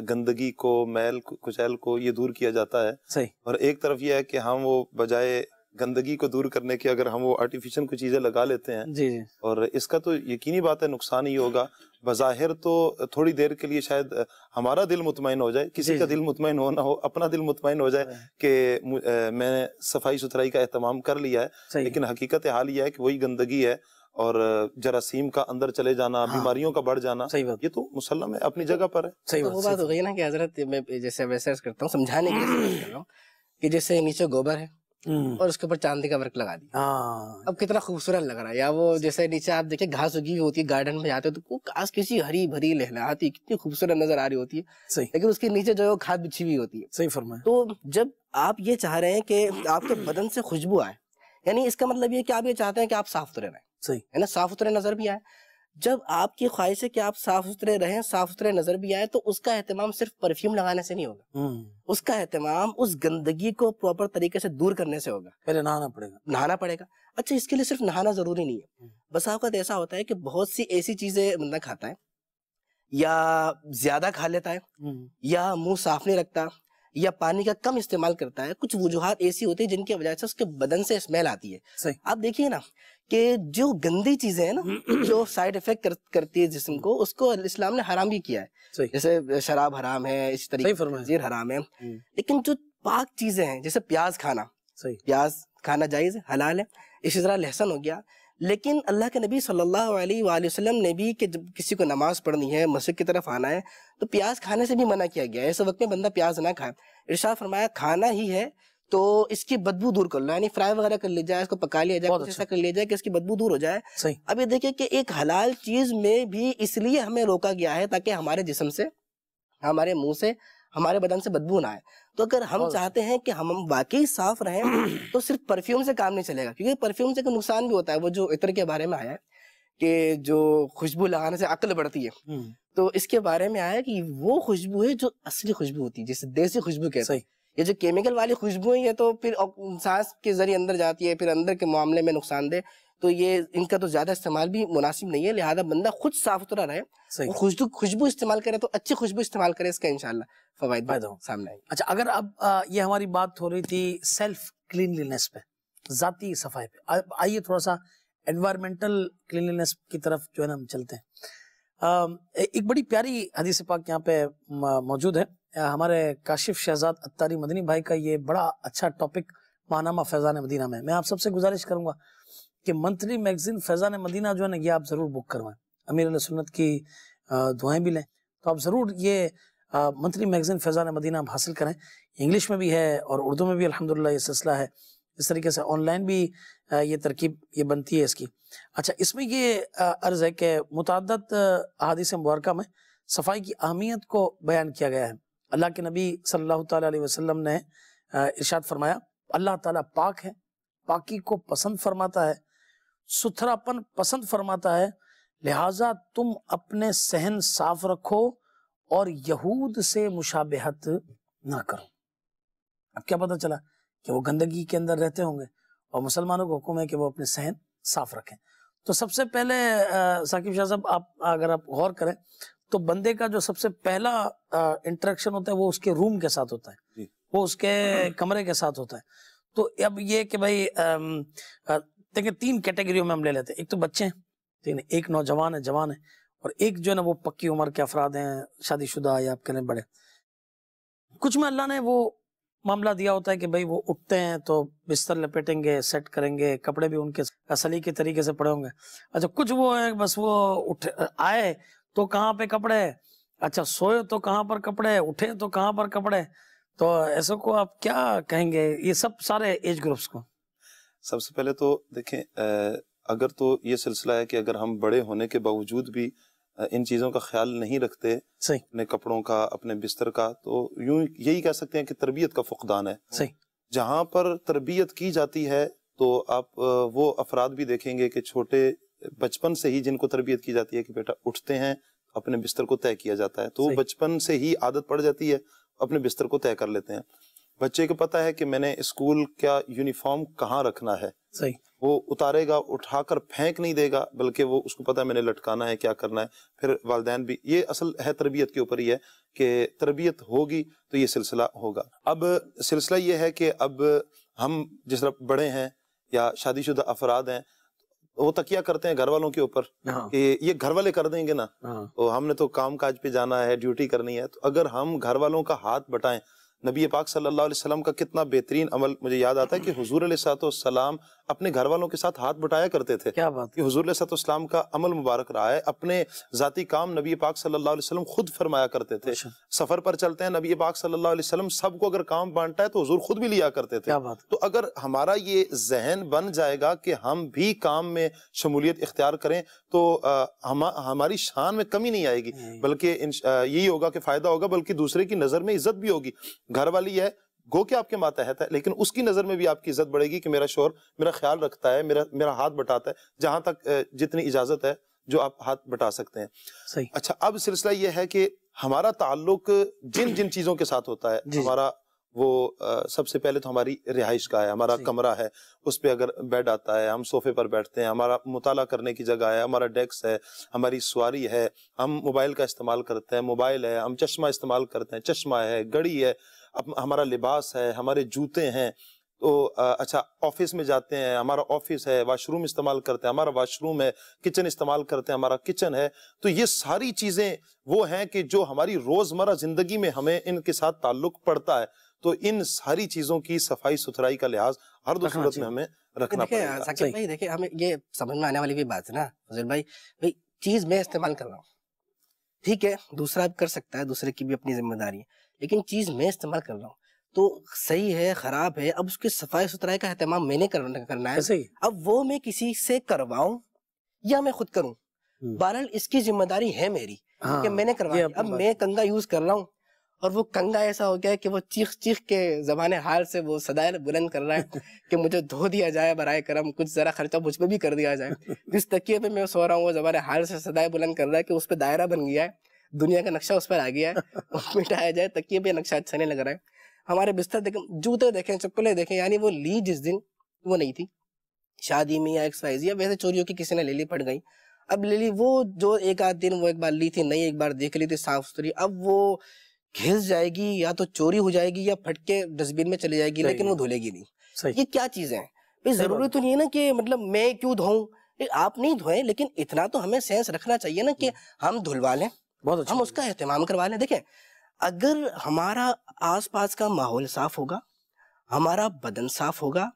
گندگی کو، میل کچیل کو یہ دور کیا جاتا ہے، صحیح، اور ایک طرف یہ ہے کہ ہم وہ بجائے گندگی کو دور کرنے کے اگر ہم وہ آرٹیفیشل کوئی چیزیں لگا لیتے ہیں، جی جی، اور اس کا تو یقینی بات ہے نقصان ہی ہوگا۔ بظاہر تو تھوڑی دیر کے لیے شاید ہمارا دل مطمئن ہو جائے، کسی کا دل مطمئن ہو نہ ہو، اپنا دل مطمئن ہو جائے کہ میں نے صفائی ستھرائی کا اہتمام کر لیا ہے، لیکن حقیقت حال یہ ہے کہ وہی گندگی ہے اور جراثیم کا اندر چلے جانا، بیماریوں کا بڑھ جانا، یہ تو مسلم ہے، اپنی جگہ پر ہے۔ تو وہ بات ہو گئی نا کہ حضرت میں جیسے ویسے کرتا ہوں سمجھانے کے لیے کر رہا ہوں کہ جیسے نیچے گوبر ہے اور اس کے اوپر چاندی کا ورک لگا دیا، اب کتنا خوبصورت لگ رہا ہے۔ یا وہ جیسے نیچے آپ دیکھیں گھاس اگی ہوتی ہے، گارڈن میں جاتے ہو تو وہ گھاس کسی ہری بھری لہلہاتی کتنی خوبصورت نظر آ رہی ہوتی ہے، لیکن اس کے نیچے جو ہے وہ کھاد بچھی ہوئی ہوتی ہے۔ صحیح فرمایا۔ تو جب آپ یہ چاہ رہے ہیں کہ آپ کے بدن سے خوشبو آئے، یعنی اس کا مطلب یہ کہ آپ یہ چاہتے ہیں کہ آپ صاف ستھرے رہیں، صحیح ہے نا، صاف ستھرے نظر بھی آئے۔ جب آپ کی خواہش ہے کہ آپ صاف ستھرے رہیں، صاف ستھرے نظر بھی آئے، تو اس کا اہتمام صرف پرفیوم لگانے سے نہیں ہوگا، اس کا اہتمام اس گندگی کو پراپر طریقے سے دور کرنے سے ہوگا۔ پہلے نہانا پڑے گا۔ اچھا، اس کے لیے صرف نہانا ضروری نہیں ہے، بس اوقات ایسا ہوتا ہے کہ بہت سی ایسی چیزیں بندہ کھاتا ہے یا زیادہ کھا لیتا ہے یا منہ صاف نہیں رکھتا یا پانی کا کم استعمال کرتا ہے، کچھ وجوہات ایسی ہوتی ہیں جن کی وجہ سے اس کے بدن سے اسمیل آتی ہے۔ آپ دیکھیے نا کہ جو گندی چیزیں ہیں نا جو سائیڈ افیکٹ کرتی ہے جسم کو، اس کو اسلام نے حرام بھی کیا ہے، جیسے شراب حرام ہے، اس طریقے سے خنزیر حرام ہے، لیکن جو پاک چیزیں ہیں جیسے پیاز کھانا، پیاز کھانا جائز ہے، حلال ہے، اسی طرح لہسن ہو گیا۔ لیکن اللہ کے نبی صلی اللہ علیہ وآلہ وسلم نے بھی کہ جب کسی کو نماز پڑھنی ہے، مسجد کی طرف آنا ہے، تو پیاز کھانے سے بھی منع کیا گیا ہے، ایسے وقت میں بندہ پیاز نہ کھائے۔ ارشاد فرمایا کھانا ہی ہے تو اس کی بدبو دور کر لو، یعنی فرائی وغیرہ کر لی جائے، اس کو پکا لیا جائے، کچھ ایسا کر لیا جائے کہ اس کی بدبو دور ہو جائے۔ اب یہ دیکھیں کہ ایک حلال چیز میں بھی اس لیے ہمیں روکا گیا ہے تاکہ ہمارے جسم سے، ہمارے منہ سے، ہمارے بدن سے بدبو نہ آئے۔ تو اگر ہم چاہتے ہیں کہ ہم واقعی صاف رہیں تو صرف پرفیوم سے کام نہیں چلے گا، کیونکہ پرفیوم سے کوئی نقصان بھی ہوتا ہے۔ وہ جو عطر کے بارے میں آیا ہے کہ جو خوشبو لگانے سے عقل بڑھتی ہے، تو اس کے بارے میں آیا کہ وہ خوشبو ہے جو اصلی خوشبو ہوتی ہے، جسے دیسی خوشبو کہتے ہیں۔ یہ جو کیمیکل والی خوشبو ہے یہ تو پھر سانس کے ذریعے اندر جاتی ہے، پھر اندر کے معاملے میں نقصان دہ، تو یہ ان کا تو زیادہ استعمال بھی مناسب نہیں ہے، لہذا بندہ خود صاف ستھرا رہے، خوشبو استعمال کرے تو اچھی خوشبو استعمال کرے، اس کا انشاءاللہ فوائد سامنے آئیں گے۔ اچھا، اگر اب یہ ہماری بات ہو رہی تھی سیلف کلینلینس پہ، ذاتی صفائی پہ، آئیے تھوڑا سا انوائرمنٹل کلینلینس کی طرف جو ہے نا ہم چلتے ہیں۔ ایک بڑی پیاری حدیث پاک یہاں پہ موجود ہے، ہمارے کاشف شہزاد اتاری مدنی بھائی کا یہ بڑا اچھا ٹاپک ماہنامہ فیضان مدینہ میں آپ سب سے گزارش کروں گا کہ منتھلی میگزین فیضان مدینہ جو ہے نا یہ آپ ضرور بک کروائیں، امیر علیہ سنت کی دعائیں بھی لیں، تو آپ ضرور یہ منتھلی میگزین فیضان مدینہ آپ حاصل کریں۔ انگلش میں بھی ہے اور اردو میں بھی الحمدللہ یہ سلسلہ ہے، اس طریقے سے آن لائن بھی یہ ترکیب یہ بنتی ہے اس کی۔ اچھا، اس میں یہ عرض ہے کہ متعدد احادیث مبارکہ میں صفائی کی اہمیت کو بیان کیا گیا ہے۔ اللہ کے نبی صلی اللہ تعالیٰ علیہ وسلم نے ارشاد فرمایا، اللہ تعالیٰ پاک ہے، پاکی کو پسند فرماتا ہے، ستھراپن پسند فرماتا ہے، لہٰذا تم اپنے صحن صاف رکھو اور یہود سے مشابہت نہ کرو۔ اب کیا پتہ چلا کہ وہ گندگی کے اندر رہتے ہوں گے اور مسلمانوں کو حکم ہے کہ وہ اپنے صحن صاف رکھیں۔ تو سب سے پہلے ثاقب شاہ صاحب اگر آپ غور کریں تو بندے کا جو سب سے پہلا انٹریکشن ہوتا ہے وہ اس کے روم کے ساتھ ہوتا ہے، وہ اس کے کمرے کے ساتھ ہوتا ہے۔ تو اب یہ کہ بھائی دیکھیں 3 کیٹیگریوں میں ہم لے لیتے ہیں، ایک تو بچے ہیں، ایک نوجوان ہے، جوان ہے، اور ایک جو ہے نا وہ پکی عمر کے افراد ہیں، شادی شدہ یا آپ کہنے بڑے۔ کچھ میں اللہ نے وہ معاملہ دیا ہوتا ہے کہ بھائی وہ اٹھتے ہیں تو بستر لپیٹیں گے، سیٹ کریں گے، کپڑے بھی ان کے سلیقے طریقے سے پڑے ہوں گے۔ اچھا، کچھ وہ ہے بس وہ آئے تو کہاں پہ کپڑے، اچھا سوئے تو کہاں پر کپڑے، اٹھے تو کہاں پر کپڑے، تو ایسے کو آپ کیا کہیں گے یہ سب سارے ایج گروپس کو؟ سب سے پہلے تو دیکھیں، اگر تو یہ سلسلہ ہے کہ اگر ہم بڑے ہونے کے باوجود بھی ان چیزوں کا خیال نہیں رکھتے، اپنے کپڑوں کا، اپنے بستر کا، تو یوں یہی کہہ سکتے ہیں کہ تربیت کا فقدان ہے۔ جہاں پر تربیت کی جاتی ہے تو آپ وہ افراد بھی دیکھیں گے کہ چھوٹے بچپن سے ہی جن کو تربیت کی جاتی ہے کہ بیٹا اٹھتے ہیں، اپنے بستر کو طے کیا جاتا ہے، تو وہ بچپن سے ہی عادت پڑ جاتی ہے اپنے بستر کو طے کر لیتے ہیں. بچے کو پتہ ہے کہ میں نے اسکول کا یونیفارم کہاں رکھنا ہے, صحیح, وہ اتارے گا, اٹھا کر پھینک نہیں دے گا, بلکہ وہ اس کو پتہ ہے میں نے لٹکانا ہے, کیا کرنا ہے. پھر والدین بھی, یہ اصل ہے تربیت کے اوپر ہی ہے کہ تربیت ہوگی تو یہ سلسلہ ہوگا. اب سلسلہ یہ ہے کہ اب ہم جس طرح بڑے ہیں یا شادی شدہ افراد ہیں, وہ تکیہ کرتے ہیں گھر والوں کے اوپر کہ یہ گھر والے کر دیں گے نا, تو ہم نے تو کام کاج پہ جانا ہے, ڈیوٹی کرنی ہے. تو اگر ہم گھر والوں کا ہاتھ بٹائیں, نبی پاک صلی اللہ علیہ وسلم کا کتنا بہترین عمل مجھے یاد آتا ہے کہ حضور علیہ الصلوۃ والسلام اپنے گھر والوں کے ساتھ ہاتھ بٹایا کرتے تھے. کیا بات, کہ حضور علیہ الصلوۃ والسلام کا عمل مبارک رہا ہے. اپنے ذاتی کام نبی پاک صلی اللہ علیہ وسلم خود فرمایا کرتے تھے. سفر پر چلتے ہیں, نبی پاک صلی اللہ علیہ وسلم سب کو اگر کام بانٹا ہے تو حضور خود بھی لیا کرتے تھے. کیا بات. تو اگر ہمارا یہ ذہن بن جائے گا کہ ہم بھی کام میں شمولیت اختیار کریں تو ہماری شان میں کمی نہیں آئے گی, بلکہ یہی ہوگا کہ فائدہ ہوگا, بلکہ دوسرے کی نظر میں عزت بھی ہوگی. گھر والی ہے گو کہ آپ کے ماتحت ہے, لیکن اس کی نظر میں بھی آپ کی عزت بڑھے گی کہ میرا شوہر میرا خیال رکھتا ہے, میرا ہاتھ بٹاتا ہے, جہاں تک جتنی اجازت ہے جو آپ ہاتھ بٹا سکتے ہیں. صحیح. اچھا, اب سلسلہ یہ ہے کہ ہمارا تعلق جن جن چیزوں کے ساتھ ہوتا ہے, ہمارا وہ سب سے پہلے تو ہماری رہائش کا ہے, ہمارا کمرہ ہے, اس پہ اگر بیڈ آتا ہے, ہم صوفے پر بیٹھتے ہیں, ہمارا مطالعہ کرنے کی جگہ ہے, ہمارا ڈیسک ہے, ہماری سواری ہے, ہم موبائل کا استعمال کرتے ہیں, موبائل ہے, ہم چشمہ استعمال کرتے ہیں, چشمہ ہے, گھڑی ہے, ہمارا لباس ہے, ہمارے جوتے ہیں. تو اچھا, آفس میں جاتے ہیں, ہمارا آفس ہے, واش روم استعمال کرتے ہیں, ہمارا واش روم ہے, کچن استعمال کرتے ہیں, ہمارا کچن ہے. تو یہ ساری چیزیں وہ ہیں کہ جو ہماری روزمرہ زندگی میں ہمیں ان کے ساتھ تعلق پڑتا ہے. تو ان ساری چیزوں کی صفائی ستھرائی کا لحاظ ہر دو صورت میں ہمیں رکھنا پڑے گا. ثاقب بھائی دیکھیں, ہمیں یہ سمجھ میں آنے والی بھی بات ہے نا فضل بھائی, چیز میں استعمال کر رہا ہوں, ٹھیک ہے, دوسرا بھی کر سکتا ہے, دوسرے کی بھی اپنی ذمہ داری ہے, لیکن چیز میں استعمال کر رہا ہوں تو صحیح ہے خراب ہے, اب اس کی صفائی ستھرائی کا اہتمام میں نے کرنا ہے. اب وہ میں کسی سے کرواؤں یا میں خود کروں, بہرحال اس کی ذمہ داری ہے میری کہ میں نے کروایا. اب میں کنگا یوز کر رہا ہوں اور وہ کنگا ایسا ہو گیا ہے کہ وہ چیخ چیخ کے زبان حال سے وہ صدائے بلند کر رہا ہے کہ مجھے دھو دیا جائے برائے کرم, کچھ ذرا خرچہ مجھ پہ بھی کر دیا جائے. جس تکیے پہ میں سو رہا ہوں وہ زبان حال سے صدائے بلند کر رہا ہے کہ اس پہ دائرہ بن گیا ہے, دنیا کا نقشہ اس پر آ گیا ہے, مٹایا جائے, تکیے پہ نقشہ اچھا نہیں لگ رہا ہے. ہمارے بستر دیکھیں, جوتے دیکھیں, چپلیں دیکھیں, یعنی وہ لی جس دن وہ نہیں تھی شادی میں یا ایکسرسائز یا ویسے چوریوں کی کسی نے لے لی, پڑ گئی. اب لے لی وہ جو ایک آدھ دن وہ ایک بار لی تھی, نہیں ایک بار دیکھ لی تھی صاف ستھری, اب وہ گھس جائے گی یا تو چوری ہو جائے گی یا پھٹ کے ڈسٹ بن میں چلی جائے گی, لیکن وہ دھلے گی نہیں. یہ کیا چیزیں ہیں؟ ضروری تو نہیں ہے نا کہ مطلب میں کیوں دھوؤں, آپ نہیں دھوئیں, لیکن اتنا تو ہمیں سینس رکھنا چاہیے نا کہ ہم دھلوا لیں, ہم اس کا اہتمام کروا لیں. دیکھیں, اگر ہمارا آس پاس کا ماحول صاف ہوگا, ہمارا بدن صاف ہوگا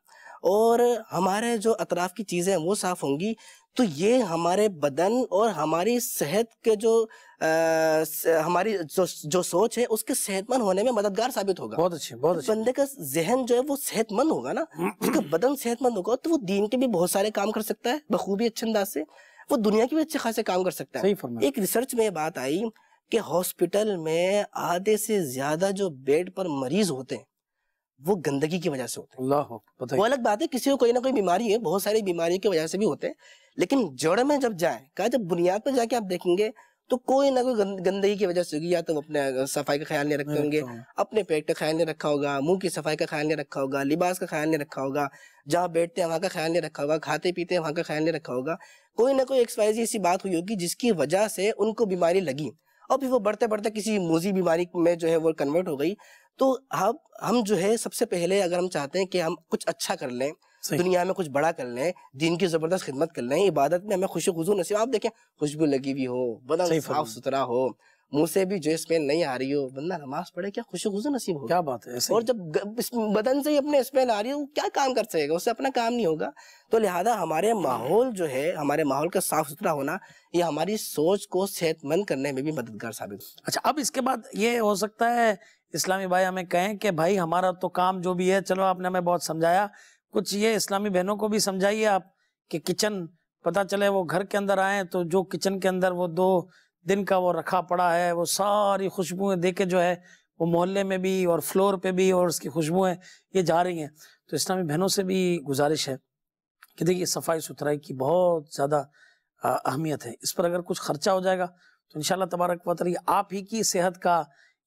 اور ہمارے جو اطراف کی چیزیں وہ صاف ہوں گی, تو یہ ہمارے بدن اور ہماری صحت کے جو ہماری جو سوچ ہے اس کے صحت مند ہونے میں مددگار ثابت ہوگا. بہت اچھے, بہت اچھے. بندے کا ذہن جو ہے وہ صحت مند ہوگا نا, اس کا بدن صحت مند ہوگا تو وہ دین کے بھی بہت سارے کام کر سکتا ہے بخوبی اچھے انداز سے, وہ دنیا کے بھی اچھے خاصے کام کر سکتا ہے. ایک ریسرچ میں یہ بات آئی کہ ہاسپٹل میں آدھے سے زیادہ جو بیڈ پر مریض ہوتے ہیں وہ گندگی کی وجہ سے ہوتے ہیں. وہ الگ بات ہے, کسی کو کوئی نہ کوئی بیماری ہے, بہت ساری بیماریوں کی وجہ سے بھی ہوتے ہیں, لیکن جڑ میں جب جائیں, کہا جب بنیاد پر جا کے آپ دیکھیں گے تو کوئی نہ کوئی گندگی کی وجہ سے ہوگی. یا تو اپنے صفائی کا خیال نہیں رکھتے ہوں گے, اپنے پیٹ کا خیال نہیں رکھا ہوگا, منہ کی صفائی کا خیال نہیں رکھا ہوگا, لباس کا خیال نہیں رکھا ہوگا, جہاں بیٹھتے ہیں وہاں کا خیال نہیں رکھا ہوگا, کھاتے پیتے ہیں وہاں کا خیال نہیں رکھا ہوگا. کوئی نہ کوئی ایکسوائزی ایسی بات ہوئی ہوگی جس کی وجہ سے ان کو بیماری لگی, اور پھر وہ بڑھتے بڑھتے کسی موذی بیماری میں جو ہے وہ کنورٹ ہو گئی. تو ہم جو ہے سب سے پہلے اگر ہم چاہتے ہیں کہ ہم کچھ اچھا کر لیں, دنیا میں کچھ بڑا کر لیں, دین کی زبردست خدمت کر لیں, عبادت میں ہمیں خوشی خضو نصیب. آپ دیکھیں, خوشبو لگی ہوئی ہو, بدن صاف ستھرا ہو, منہ سے بھی جو اسمیل نہیں آ رہی ہو, بندہ نماز پڑھے, کیا خوشی خضو نصیب ہو. کیا بات ہے. اور جب بدن سے ہی اپنے اسمیل آ رہی ہو, کیا کام کر سکے گا, اس سے اپنا کام نہیں ہوگا. تو لہذا ہمارے ماحول جو ہے, ہمارے ماحول کا صاف ستھرا ہونا, یہ ہماری سوچ کو صحت مند کرنے میں بھی مددگار ثابت ہو. اچھا, اب اس کے بعد یہ ہو سکتا ہے اسلامی بھائی ہمیں کہیں کہ بھائی ہمارا تو کام جو بھی ہے, چلو آپ نے ہمیں بہت سمجھایا, کچھ یہ اسلامی بہنوں کو بھی سمجھائیے آپ کہ کچن پتہ چلے وہ گھر کے اندر آئیں تو جو کچن کے اندر وہ 2 دن کا وہ رکھا پڑا ہے, وہ ساری خوشبوئیں دے کے جو ہے وہ محلے میں بھی اور فلور پہ بھی اور اس کی خوشبوئیں یہ جا رہی ہیں. تو اسلامی بہنوں سے بھی گزارش ہے کہ دیکھیے صفائی ستھرائی کی بہت زیادہ اہمیت ہے, اس پر اگر کچھ خرچہ ہو جائے گا تو انشاءاللہ تبارک و تعالی آپ ہی کی صحت کا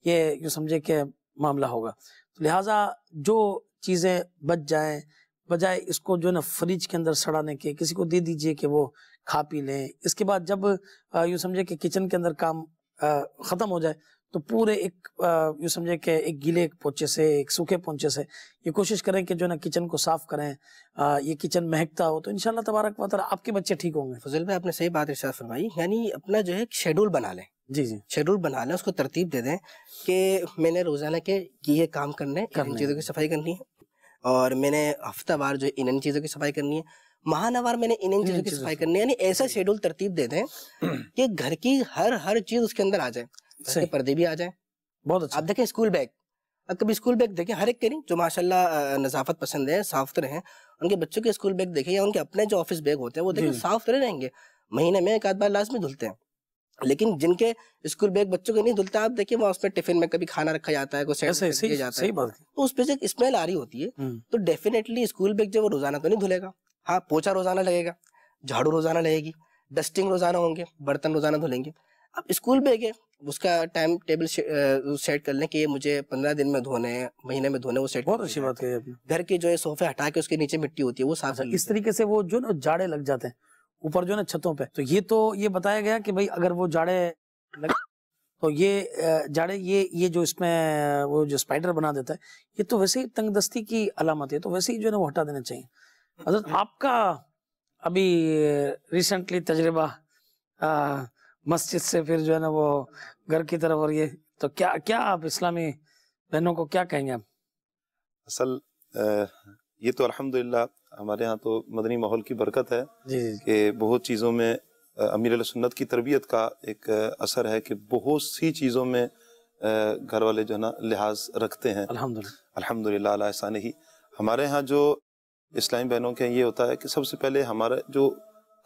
یہ جو سمجھے کہ معاملہ ہوگا. تو لہٰذا جو چیزیں بچ جائیں بجائے اس کو جو ہے نا فریج کے اندر سڑانے کے کسی کو دے دیجئے کہ وہ کھا پی لیں. اس کے بعد جب یوں سمجھے کہ کچن کے اندر کام ختم ہو جائے تو پورے ایک یوں سمجھے کہ ایک گیلے پوچے سے ایک سوکھے پونچے سے یہ کوشش کریں کہ جو ہے نا کچن کو صاف کریں. یہ کچن مہکتا ہو تو انشاءاللہ تبارک و تعالیٰ آپ کے بچے ٹھیک ہوں گے. فضل بھائی آپ نے صحیح بات ارشاد فرمائی. یعنی اپنا جو ہے ایک شیڈول بنا لیں. جی جی شیڈول بنا لیں, اس کو ترتیب دے دیں کہ میں نے روزانہ کے یہ کام کرنے ان چیزوں کی صفائی کرنی ہے, اور میں نے ہفتہ وار جو ان چیزوں کی صفائی کرنی ہے, ماہانہ وار میں نے ان چیزوں کی صفائی کرنی ہے. یعنی ایسا شیڈول ترتیب دے دیں کہ گھر کی ہر چیز اس کے اندر آ جائے. گھر کے پردے بھی آ جائیں. بہت اچھا. آپ دیکھیں اسکول بیگ, اب کبھی اسکول بیگ دیکھیں, ہر ایک کے نہیں, جو ماشاءاللہ نظافت پسند ہے, صاف ستھرے ہیں, ان کے بچوں کے اسکول بیگ دیکھیں یا ان کے اپنے جو آفس بیگ ہوتے ہیں وہ دیکھیں صاف ستھرے رہیں گے. مہینے میں ایک آدھ بار لازمی دھلتے ہیں. لیکن جن کے اسکول بیگ بچوں کے نہیں دھلتے, آپ دیکھیں وہ اس میں ٹفن میں کبھی کھانا رکھا جاتا ہے, کوئی سیٹ کیا جاتا ہے, تو اس پہ سے ایک اسمیل آ رہی ہوتی ہے. تو ڈیفینیٹلی اسکول بیگ جو وہ روزانہ تو نہیں دھلے گا. ہاں پوچھا روزانہ لگے گا, جھاڑو روزانہ لگے گی, ڈسٹنگ روزانہ ہوں گے, برتن روزانہ دھلیں گے. اب اسکول بیگ ہے, اس کا ٹائم ٹیبل سیٹ کر لیں کہ یہ مجھے 15 دن میں دھونے ہیں, مہینے میں دھونے, وہ سیٹ. بہت اچھی بات ہے. گھر کے جو ہے صوفے ہٹا کے اس کے نیچے مٹی ہوتی ہے وہ صاف. اس طریقے سے وہ جو نا جاڑے لگ جاتے ہیں اوپر جو نا چھتوں پہ, تو یہ بتایا گیا کہ بھائی اگر وہ جاڑے لگ تو یہ جاڑے یہ جو اس میں وہ جو اسپائڈر بنا دیتا ہے, یہ تو ویسے ہی تنگ دستی کی علامت ہے, تو ویسے ہی جو ہے نا وہ ہٹا دینا چاہیے. حضرت آپ کا ابھی ریسنٹلی تجربہ مسجد سے پھر جو ہے نا وہ گھر کی طرف, اور یہ تو کیا آپ اسلامی بہنوں کو کیا کہیں گے آپ؟ اصل یہ تو الحمدللہ ہمارے ہاں تو مدنی ماحول کی برکت ہے کہ بہت چیزوں میں امیر علیہ سنت کی تربیت کا ایک اثر ہے کہ بہت سی چیزوں میں گھر والے جو ہے نا لحاظ رکھتے ہیں. الحمدللہ علی احسانہ ہی. ہمارے ہاں جو اسلامی بہنوں کے یہ ہوتا ہے کہ سب سے پہلے ہمارا جو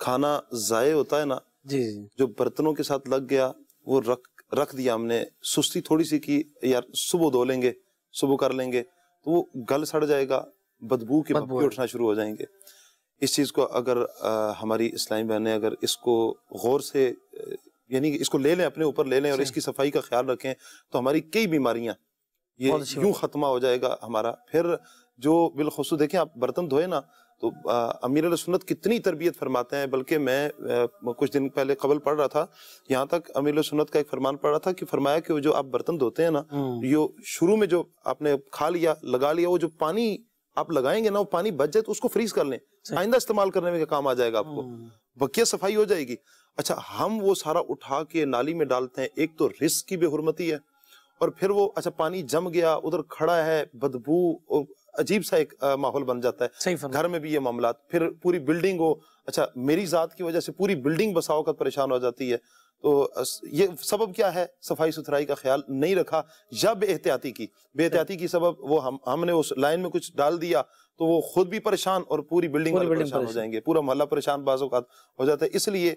کھانا ضائع ہوتا ہے نا, جو برتنوں کے ساتھ لگ گیا وہ رکھ دیا ہم نے, سستی تھوڑی سی کی, یار صبح دھو لیں گے, صبح کر لیں گے, تو وہ گل سڑ جائے گا, بدبو کے بھپکے اٹھنا شروع ہو جائیں گے. اس چیز کو اگر ہماری اسلامی بہنیں اگر اس کو غور سے یعنی اس کو لے لیں, اپنے اوپر لے لیں اور اس کی صفائی کا خیال رکھیں, تو ہماری کئی بیماریاں یہ یوں ختمہ ہو جائے گا ہمارا. پھر جو بالخصوص دیکھیں آپ برتن دھوئے نا, تو امیر علیہ سنت کتنی تربیت فرماتے ہیں. بلکہ میں کچھ دن پہلے قبل پڑھ رہا تھا, یہاں تک امیر علیہ سنت کا ایک فرمان پڑھ رہا تھا کہ فرمایا کہ جو آپ برتن دھوتے ہیں نا, یہ شروع میں جو آپ نے کھا لیا لگا لیا, وہ جو پانی آپ لگائیں گے نا, وہ پانی بچ جائے تو اس کو فریز کر لیں, آئندہ استعمال کرنے میں کام آ جائے گا آپ کو, بقیہ صفائی ہو جائے گی. اچھا ہم وہ سارا اٹھا کے نالی میں ڈالتے ہیں, ایک تو رزق کی بے حرمتی ہے, اور پھر وہ اچھا پانی جم گیا ادھر کھڑا ہے, بدبو اور عجیب سا ایک ماحول بن جاتا ہے. گھر میں بھی یہ معاملات, پھر پوری بلڈنگ ہو, اچھا میری ذات کی وجہ سے پوری بلڈنگ بسا اوقات پریشان ہو جاتی ہے. تو یہ سبب کیا ہے؟ صفائی ستھرائی کا خیال نہیں رکھا یا بے احتیاطی کی. بے احتیاطی کی سبب وہ ہم نے اس لائن میں کچھ ڈال دیا تو وہ خود بھی پریشان اور پوری بلڈنگ والے پریشان ہو جائیں گے, پورا محلہ پریشان بعض اوقات ہو جاتا ہے. اس لیے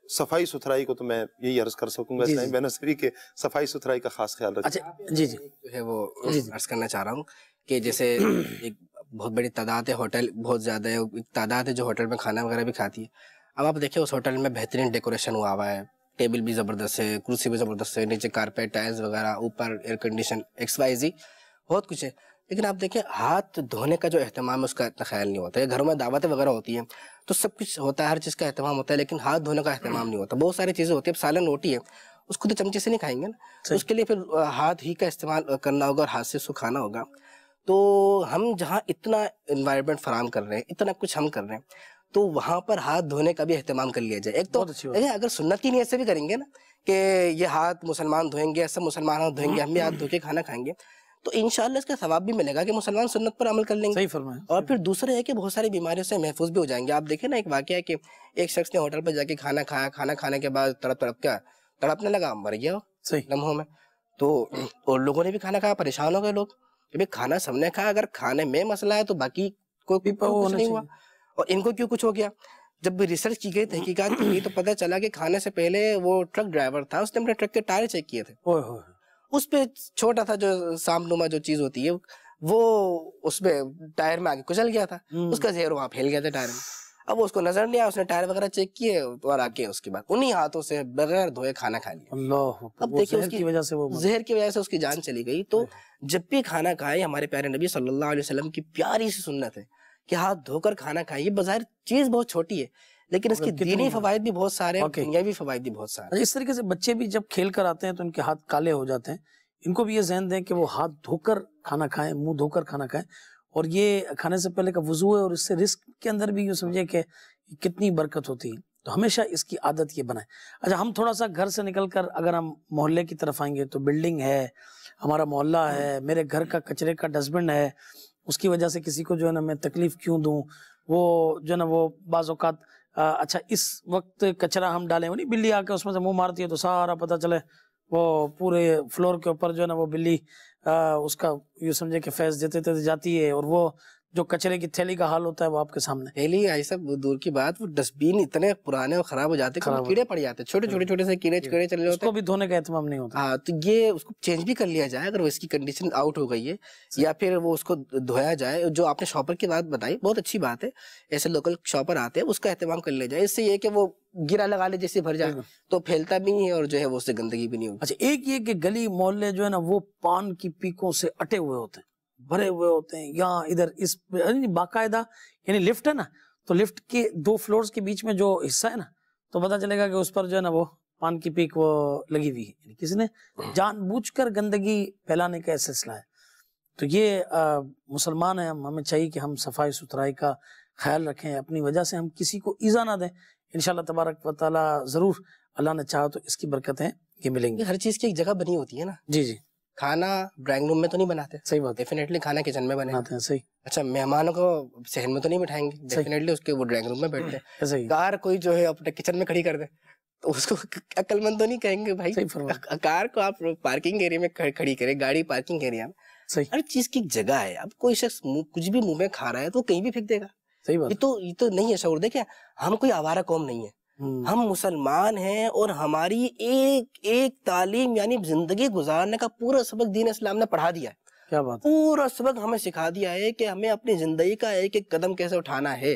صفائی ستھرائی کو تو میں یہی عرض کر سکوں گا اسلامی بہنوں سے بھی کہ صفائی ستھرائی کا خاص خیال رکھیں. جی جو ہے وہ عرض کرنا چاہ رہا ہوں کہ جیسے ایک بہت بڑی تعداد ہے, ہوٹل بہت زیادہ ہے, تعداد ہے جو ہوٹل میں کھانا وغیرہ بھی کھاتی ہے. اب آپ دیکھیں اس ہوٹل میں بہترین ڈیکوریشن ہوا ہے, ٹیبل بھی زبردست ہے, کرسی بھی زبردست ہے, نیچے کارپیٹ ٹائلز وغیرہ, اوپر ایئر کنڈیشن XYZ بہت کچھ ہے. لیکن آپ دیکھیں ہاتھ دھونے کا جو اہتمام ہے اس کا اتنا خیال نہیں ہوتا ہے. گھروں میں دعوتیں وغیرہ ہوتی ہیں تو سب کچھ ہوتا ہے, ہر چیز کا اہتمام ہوتا ہے, لیکن ہاتھ دھونے کا اہتمام نہیں ہوتا. بہت ساری چیزیں ہوتی ہیں. اب سالن روٹی ہے, اس کو تو چمچے سے نہیں کھائیں گے نا, اس کے لیے پھر ہاتھ ہی کا استعمال کرنا ہوگا اور ہاتھ سے اس کو کھانا ہوگا. تو ہم جہاں اتنا انوائرمنٹ فراہم کر رہے ہیں, اتنا کچھ ہم کر رہے ہیں, تو وہاں پر ہاتھ دھونے کا بھی اہتمام کر لیا جائے. ایک تو اگر سنت کی نیت سے بھی کریں گے نا کہ یہ ہاتھ مسلمان دھوئیں گے, سب مسلمان ہاتھ دھوئیں گے, ہم بھی ہاتھ دھو کے کھانا کھائیں گے, تو انشاءاللہ اس کا ثواب بھی ملے گا کہ مسلمان سنت پر عمل کر لیں گے. اور پھر دوسرا ہے کہ بہت ساری بیماریوں سے محفوظ بھی ہو جائیں گے. آپ دیکھیں نا ایک واقعہ ہے کہ ایک شخص نے ہوٹل پر جا کے کھانا کھایا, کھانا کھانے کے بعد تڑپنے لگا, مر گیا لمحوں میں. تو اور لوگوں نے بھی کھانا کھایا, پریشان ہو گئے لوگ کہ بھئی کھانا سب نے کھایا, اگر کھانے میں مسئلہ ہے تو باقی کوئی کچھ نہیں ہوا, اور ان کو کیوں کچھ ہو گیا. جب بھی ریسرچ کی گئی, تحقیقات کی گئی, تو پتہ چلا کہ کھانے سے پہلے وہ ٹرک ڈرائیور تھا, اس نے اپنے ٹرک کے ٹائر چیک کیے تھے. اس پہ چھوٹا تھا جو سامنما جو چیز ہوتی ہے وہ اس میں ٹائر میں آگے کچل گیا تھا, اس کا زہر وہاں پھیل گیا تھا ٹائر میں. اب وہ اس کو نظر نہیں آیا, اس نے ٹائر وغیرہ چیک کیے اور آ کے اس کے بعد انہی ہاتھوں سے بغیر دھوئے کھانا کھا لیا. اللہ, اب دیکھیں اس کی وجہ سے وہ زہر کی وجہ سے اس کی جان چلی گئی. تو جب بھی کھانا کھائے, ہمارے پیارے نبی صلی اللہ علیہ وسلم کی پیاری سی سنت ہے کہ ہاتھ دھو کر کھانا کھائیں. یہ بظاہر چیز بہت چھوٹی ہے لیکن اس کے دینی فوائد بھی بہت سارے ہیں, دنیاوی فوائد بھی بہت سارے ہیں. اس طریقے سے بچے بھی جب کھیل کر آتے ہیں تو ان کے ہاتھ کالے ہو جاتے ہیں, ان کو بھی یہ ذہن دیں کہ وہ ہاتھ دھو کر کھانا کھائیں, منہ دھو کر کھانا کھائیں, اور یہ کھانے سے پہلے کا وضو ہے, اور اس سے رزق کے اندر بھی یہ سمجھے کہ کتنی برکت ہوتی ہے. تو ہمیشہ اس کی عادت یہ بنائیں. اچھا, ہم تھوڑا سا گھر سے نکل کر اگر ہم محلے کی طرف آئیں گے تو بلڈنگ ہے, ہمارا محلہ ہے, میرے گھر کا کچرے کا ڈسٹ بن ہے, اس کی وجہ سے کسی کو جو ہے نا میں تکلیف کیوں دوں, وہ جو ہے نا وہ بعض اوقات اچھا اس وقت کچرا ہم ڈالیں, وہ نہیں بلی آ کے اس میں سے منہ مارتی ہے تو سارا پتہ چلے وہ پورے فلور کے اوپر جو ہے نا وہ بلی اس کا یہ سمجھے کہ فیض دیتے دیتے جاتی ہے, اور وہ جو کچرے کی تھیلی کا حال ہوتا ہے وہ آپ کے سامنے. تھیلی ایسا دور کی بات, وہ ڈسٹ بین اتنے پرانے اور خراب ہو جاتے ہیں کہ کیڑے پڑ جاتے ہیں, چھوٹے سے کیڑے چلے ہوتے ہیں, اس کو بھی دھونے کا اہتمام نہیں ہوتا. ہاں, تو یہ اس کو چینج بھی کر لیا جائے اگر وہ اس کی کنڈیشن آؤٹ ہو گئی ہے, یا پھر وہ اس کو دھویا جائے. جو آپ نے شاپر کی بات بتائی بہت اچھی بات ہے, ایسے لوکل شاپر آتے ہیں اس کا اہتمام کر لیا جائے. اس سے یہ کہ وہ گرا لگا لے جیسے بھر جائے تو پھیلتا بھی نہیں ہے اور جو ہے وہ اس سے گندگی بھی نہیں ہوتی. اچھا, ایک یہ کہ گلی محلے جو ہے نا وہ پان کی پیکوں سے اٹے ہوئے ہوتے ہیں, بھرے ہوئے ہوتے ہیں, یہاں ادھر اس باقاعدہ یعنی لفٹ ہے نا, تو لفٹ کے 2 فلورز کے بیچ میں جو حصہ ہے نا تو پتہ چلے گا کہ اس پر جو ہے نا وہ پان کی پیک وہ لگی ہوئی ہے, یعنی کسی نے جان بوجھ کر گندگی پھیلانے کا سلسلہ ہے. تو یہ مسلمان ہیں, ہمیں چاہیے کہ ہم صفائی ستھرائی کا خیال رکھیں, اپنی وجہ سے ہم کسی کو ایذا نہ دیں. انشاءاللہ تبارک و تعالیٰ ضرور اللہ نے چاہا تو اس کی برکتیں یہ ملیں گی. ہر چیز کی ایک جگہ بنی ہوتی ہے نا. جی جی, کھانا ڈرائنگ روم میں تو نہیں بناتے, صحیح بات, ڈیفینیٹلی کھانا کچن میں بناتے ہیں. صحیح. اچھا, مہمانوں کو صحن میں تو نہیں بٹھائیں گے, ڈیفینیٹلی اس کے وہ ڈرائنگ روم میں بیٹھتے ہیں. صحیح. کار کوئی جو ہے اپنے کچن میں کھڑی کر دے تو اس کو عقل مند تو نہیں کہیں گے بھائی. کار کو آپ پارکنگ ایریا میں کھڑی کرے, گاڑی پارکنگ ایریا میں. ہر چیز کی ایک جگہ ہے. اب کوئی شخص کچھ بھی منہ میں کھا رہا ہے تو کہیں بھی پھینک دے گا. صحیح بات. یہ تو نہیں ہے شعور. دیکھیں, ہم کوئی آوارہ قوم نہیں ہے, ہم مسلمان ہیں, اور ہماری ایک تعلیم یعنی زندگی گزارنے کا پورا سبق دین اسلام نے پڑھا دیا ہے. کیا بات. پورا سبق ہمیں سکھا دیا ہے کہ ہمیں اپنی زندگی کا ایک ایک قدم کیسے اٹھانا ہے.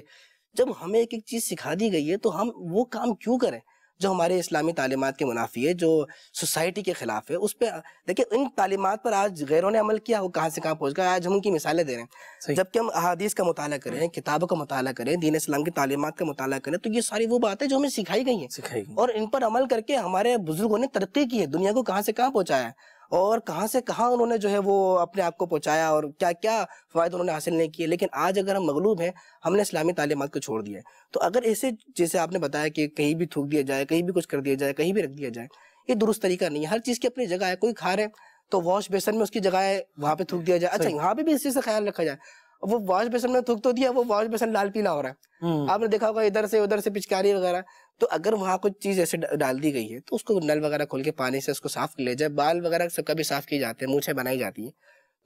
جب ہمیں ایک ایک چیز سکھا دی گئی ہے تو ہم وہ کام کیوں کریں جو ہمارے اسلامی تعلیمات کے منافی ہے, جو سوسائٹی کے خلاف ہے. اس پہ دیکھیں, ان تعلیمات پر آج غیروں نے عمل کیا, وہ کہاں سے کہاں پہنچ گیا. آج ہم ان کی مثالیں دے رہے ہیں. جبکہ ہم احادیث کا مطالعہ کریں, کتابوں کا مطالعہ کریں, دین اسلام کی تعلیمات کا مطالعہ کریں, تو یہ ساری وہ باتیں جو ہمیں سکھائی گئی ہیں, اور ان پر عمل کر کے ہمارے بزرگوں نے ترقی کی ہے, دنیا کو کہاں سے کہاں پہنچایا ہے, اور کہاں سے کہاں انہوں نے جو ہے وہ اپنے آپ کو پہنچایا, اور کیا کیا فوائد انہوں نے حاصل نہیں کیے. لیکن آج اگر ہم مغلوب ہیں, ہم نے اسلامی تعلیمات کو چھوڑ دیا ہے. تو اگر ایسے جیسے آپ نے بتایا کہ کہیں بھی تھوک دیا جائے, کہیں بھی کچھ کر دیا جائے, کہیں بھی رکھ دیا جائے, یہ درست طریقہ نہیں ہے. ہر چیز کی اپنی جگہ ہے. کوئی کھا رہے تو واش بیسن میں اس کی جگہ ہے, وہاں پہ تھوک دیا جائے. اچھا, یہاں پہ بھی اس چیز سے خیال رکھا جائے. وہ واش بیسن میں تھوک تو دیا, وہ واش بیسن لال پیلا ہو رہا ہے. آپ نے دیکھا ہوگا ادھر سے ادھر سے پچکاری وغیرہ. تو اگر وہاں کچھ چیز ایسے ڈال دی گئی ہے تو اس کو نل وغیرہ کھول کے پانی سے اس کو صاف کر لیا جائے. بال وغیرہ سب کا بھی صاف کیے جاتے ہیں, مونچھیں بنائی جاتی ہیں,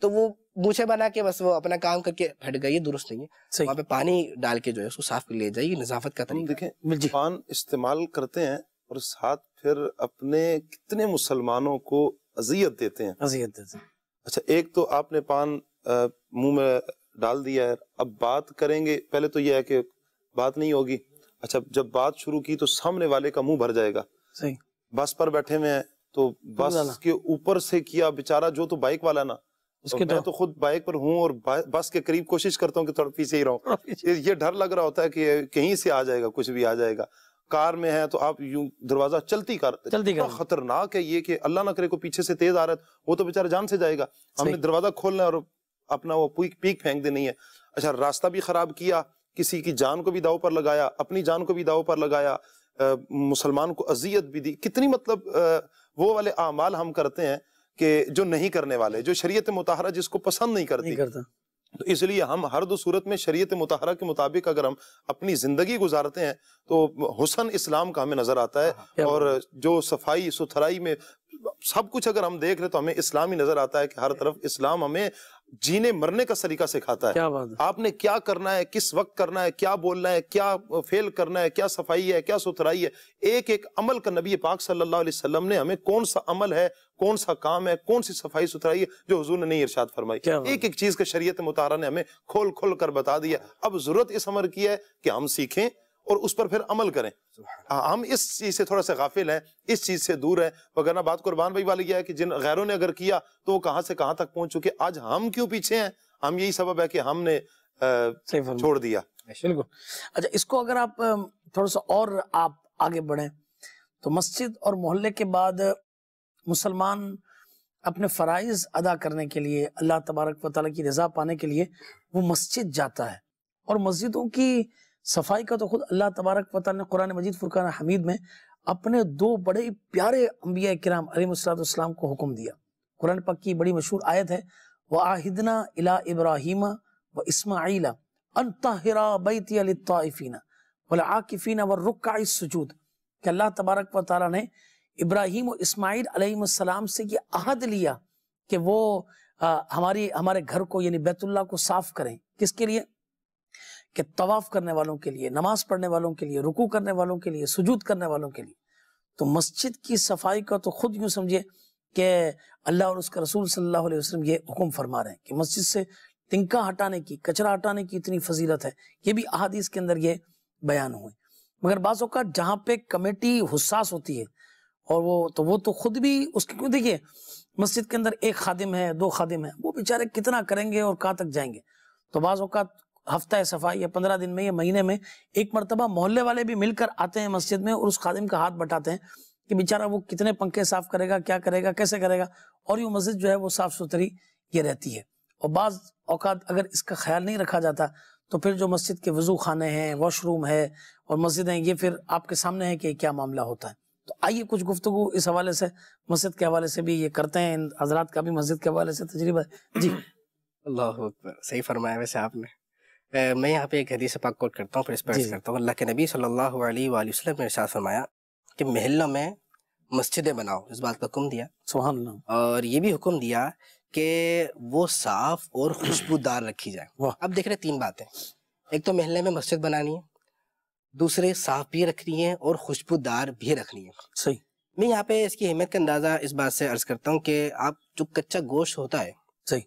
تو وہ مونچھیں بنا کے بس وہ اپنا کام کر کے ہٹ گئی, درست نہیں ہے. وہاں پہ پانی ڈال کے جو ہے اس کو صاف کر لیا جائے. یہ نظافت کا طریقہ. دیکھیں, پان استعمال کرتے ہیں اور ساتھ پھر اپنے کتنے مسلمانوں کو اذیت دیتے ہیں. اچھا, ایک تو آپ نے پان منہ میں ڈال دیا ہے, اب بات کریں گے, پہلے تو یہ ہے کہ بات نہیں ہوگی. اچھا, جب بات شروع کی تو سامنے والے کا منہ بھر جائے گا. صحیح. بس پر بیٹھے ہوئے ہیں تو بس کے اوپر سے کیا بیچارہ, جو تو بائک والا نا, میں تو خود بائک پر ہوں اور بس کے قریب کوشش کرتا ہوں کہ تھوڑا پیچھے ہی رہوں. یہ ڈر لگ رہا ہوتا ہے کہ کہیں سے آ جائے گا, کچھ بھی آ جائے گا. کار میں ہے تو آپ یوں دروازہ چلتی کر, خطرناک ہے یہ کہ اللہ نہ کرے کو پیچھے سے تیز آ رہا ہے, وہ تو بیچارہ جان سے جائے گا. ہم نے دروازہ کھولنا ہے اور اپنا وہ پیک پھینک دینی ہے. اچھا, راستہ بھی خراب کیا, کسی کی جان کو بھی داؤ پر لگایا, اپنی جان کو بھی داؤ پر لگایا, مسلمان کو اذیت بھی دی. کتنی مطلب وہ والے اعمال ہم کرتے ہیں کہ جو نہیں کرنے والے, جو شریعت مطہرہ جس کو پسند نہیں کرتی. تو اس لیے ہم ہر دو صورت میں شریعت مطہرہ کے مطابق اگر ہم اپنی زندگی گزارتے ہیں تو حسن اسلام کا ہمیں نظر آتا ہے. اور جو صفائی ستھرائی میں سب کچھ اگر ہم دیکھ رہے تو ہمیں اسلام ہی نظر آتا ہے کہ ہر طرف اسلام ہمیں جینے مرنے کا سلیقہ سکھاتا ہے. کیا بات ہے. آپ نے کیا کرنا ہے، کس وقت کرنا ہے، کیا بولنا ہے، کیا فعل کرنا ہے، کیا صفائی ہے، کیا ستھرائی ہے، ایک ایک عمل کا نبی پاک صلی اللہ علیہ وسلم نے ہمیں کون سا عمل ہے، کون سا کام ہے، کون سی صفائی ستھرائی ہے جو حضور نے نہیں ارشاد فرمائی. ایک ایک چیز کا شریعت مطہرہ نے ہمیں کھول کھول کر بتا دیا. اب ضرورت اس امر کی ہے کہ ہم سیکھیں اور اس پر پھر عمل کریں. ہم اس چیز سے تھوڑا سا غافل ہیں، اس چیز سے دور ہیں، وگرنہ بات قربان بھائی والی یہ ہے کہ جن غیروں نے اگر کیا تو وہ کہاں سے کہاں تک پہنچ چکے. آج ہم کیوں پیچھے ہیں؟ ہم یہی سبب ہے کہ ہم نے چھوڑ دیا. بالکل. اچھا اس کو اگر آپ تھوڑا سا اور آپ آگے بڑھیں تو مسجد اور محلے کے بعد مسلمان اپنے فرائض ادا کرنے کے لیے، اللہ تبارک و تعالیٰ کی رضا پانے کے لیے وہ مسجد جاتا ہے. اور مسجدوں کی صفائی کا تو خود اللہ تبارک و تعالیٰ نے قرآن مجید فرقان حمید میں اپنے دو بڑے پیارے انبیاء کرام علیہ السلام کو حکم دیا. قرآن پاک کی بڑی مشہور آیت ہے وَآحِدْنَا إِلَىٰ إِبْرَاهِيمَ وَإِسْمَاعِيلَ أَن طَهِّرَا بَيْتِيَ لِلطَّائِفِينَ وَالْعَاكِفِينَ وَالرُّكَّعِ السُّجُودِ کہ اللہ تبارک و تعالیٰ نے ابراہیم و اسماعیل علیہ السلام سے یہ عہد لیا کہ وہ ہمارے گھر کو یعنی بیت اللہ کو صاف کریں. کس کے لیے؟ کہ طواف کرنے والوں کے لیے، نماز پڑھنے والوں کے لیے، رکوع کرنے والوں کے لیے، سجود کرنے والوں کے لیے. تو مسجد کی صفائی کا تو خود یوں سمجھے کہ اللہ اور اس کا رسول صلی اللہ علیہ وسلم یہ حکم فرما رہے ہیں کہ مسجد سے تنکا ہٹانے کی، کچرا ہٹانے کی اتنی فضیلت ہے. یہ بھی احادیث کے اندر یہ بیان ہوئے. مگر بعض اوقات جہاں پہ کمیٹی حساس ہوتی ہے اور وہ تو خود بھی اس کے، کیوں دیکھیے مسجد کے اندر ایک خادم ہے، دو خادم ہیں، وہ بیچارے کتنا کریں گے اور کہاں تک جائیں گے. تو بعض اوقات ہفتہ صفائی یا 15 دن میں یا مہینے میں ایک مرتبہ محلے والے بھی مل کر آتے ہیں مسجد میں اور اس خادم کا ہاتھ بٹاتے ہیں کہ بیچارہ وہ کتنے پنکھے صاف کرے گا، کیا کرے گا، کیسے کرے گا. اور یہ مسجد جو ہے وہ صاف ستھری یہ رہتی ہے. اور بعض اوقات اگر اس کا خیال نہیں رکھا جاتا تو پھر جو مسجد کے وضو خانے ہیں، واش روم ہے اور مسجدیں، یہ پھر آپ کے سامنے ہے کہ کیا معاملہ ہوتا ہے. تو آئیے کچھ گفتگو اس حوالے سے، مسجد کے حوالے سے بھی یہ کرتے ہیں. ان حضرات کا بھی مسجد کے حوالے سے تجربہ ہے. جی اللہ اکبر، صحیح فرمایا ویسے آپ نے. میں یہاں پہ ایک حدیث پاک کوٹ کرتا ہوں، پھر اس پہ عرض کرتا ہوں. اللہ کے نبی صلی اللہ علیہ وآلہ وسلم نے ارشاد فرمایا کہ محلوں میں مسجدیں بناؤ. اس بات کا حکم دیا. سبحان اللہ. اور یہ بھی حکم دیا کہ وہ صاف اور خوشبودار رکھی جائے. اب دیکھ رہے 3 باتیں. ایک تو محلے میں مسجد بنانی ہے، دوسرے صاف بھی رکھنی ہے اور خوشبودار بھی رکھنی ہے. صحیح. میں یہاں پہ اس کی اہمیت کا اندازہ اس بات سے عرض کرتا ہوں کہ آپ جو کچا گوشت ہوتا ہے، صحیح،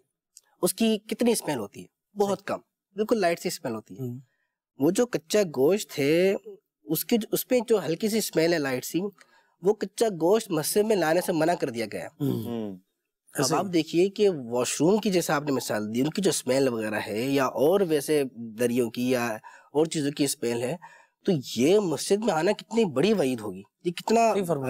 اس کی کتنی اسمیل ہوتی ہے؟ بہت کم، بالکل لائٹ سی اسمیل ہوتی ہے. وہ جو کچا گوشت ہے اس پہ جو ہلکی سی اسمیل ہے لائٹ سی، وہ کچا گوشت مسجد میں لانے سے منع کر دیا گیا. اب آپ دیکھیے کہ واش روم کی جیسے آپ نے مثال دی، ان کی جو اسمیل وغیرہ ہے یا اور ویسے دریوں کی یا اور چیزوں کی اسمیل ہے، تو یہ مسجد میں آنا کتنی بڑی وعید ہوگی. یہ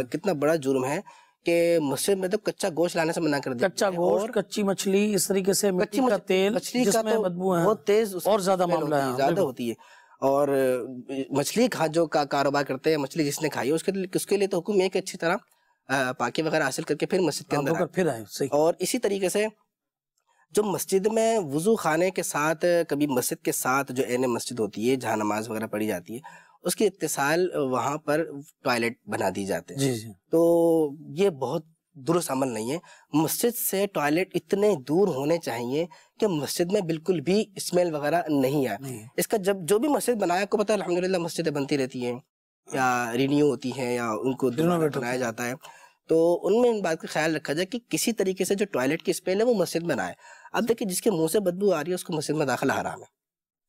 کتنا بڑا جرم ہے کہ مسجد میں تو کچا گوشت لانے سے منع کر دیا. کچا گوشت، کچی مچھلی، اس طریقے سے مٹی کا تیل، مچھلی کا تو بہت تیز اور زیادہ معاملہ زیادہ ہوتی ہے. اور مچھلی جو کاروبار کرتے ہیں، مچھلی جس نے کھائی اس کے لیے تو حکم ہے کہ اچھی طرح پاکی وغیرہ حاصل کر کے پھر مسجد کے اندر پھر آئے. اور اسی طریقے سے جو مسجد میں وضو خانے کے ساتھ، کبھی مسجد کے ساتھ جو این مسجد ہوتی ہے جہاں نماز وغیرہ پڑھی جاتی ہے، اس کی اتصال وہاں پر ٹوائلٹ بنا دی جاتے ہیں. تو یہ بہت درست عمل نہیں ہے. مسجد سے ٹوائلٹ اتنے دور ہونے چاہیے کہ مسجد میں بالکل بھی اسمیل وغیرہ نہیں آئے. اس کا جو بھی مسجد بنایا، آپ کو پتہ ہے الحمدللہ مسجدیں بنتی رہتی ہیں یا رینیو ہوتی ہیں یا ان کو بنایا جاتا ہے، تو ان میں ان بات کا خیال رکھا جائے کہ کسی طریقے سے جو ٹوائلٹ کی اسمیل ہے وہ مسجد میں نہ آئے. اب دیکھیں جس کے منہ سے بدبو آ رہی ہے اس کو مسجد میں داخلہ حرام ہے،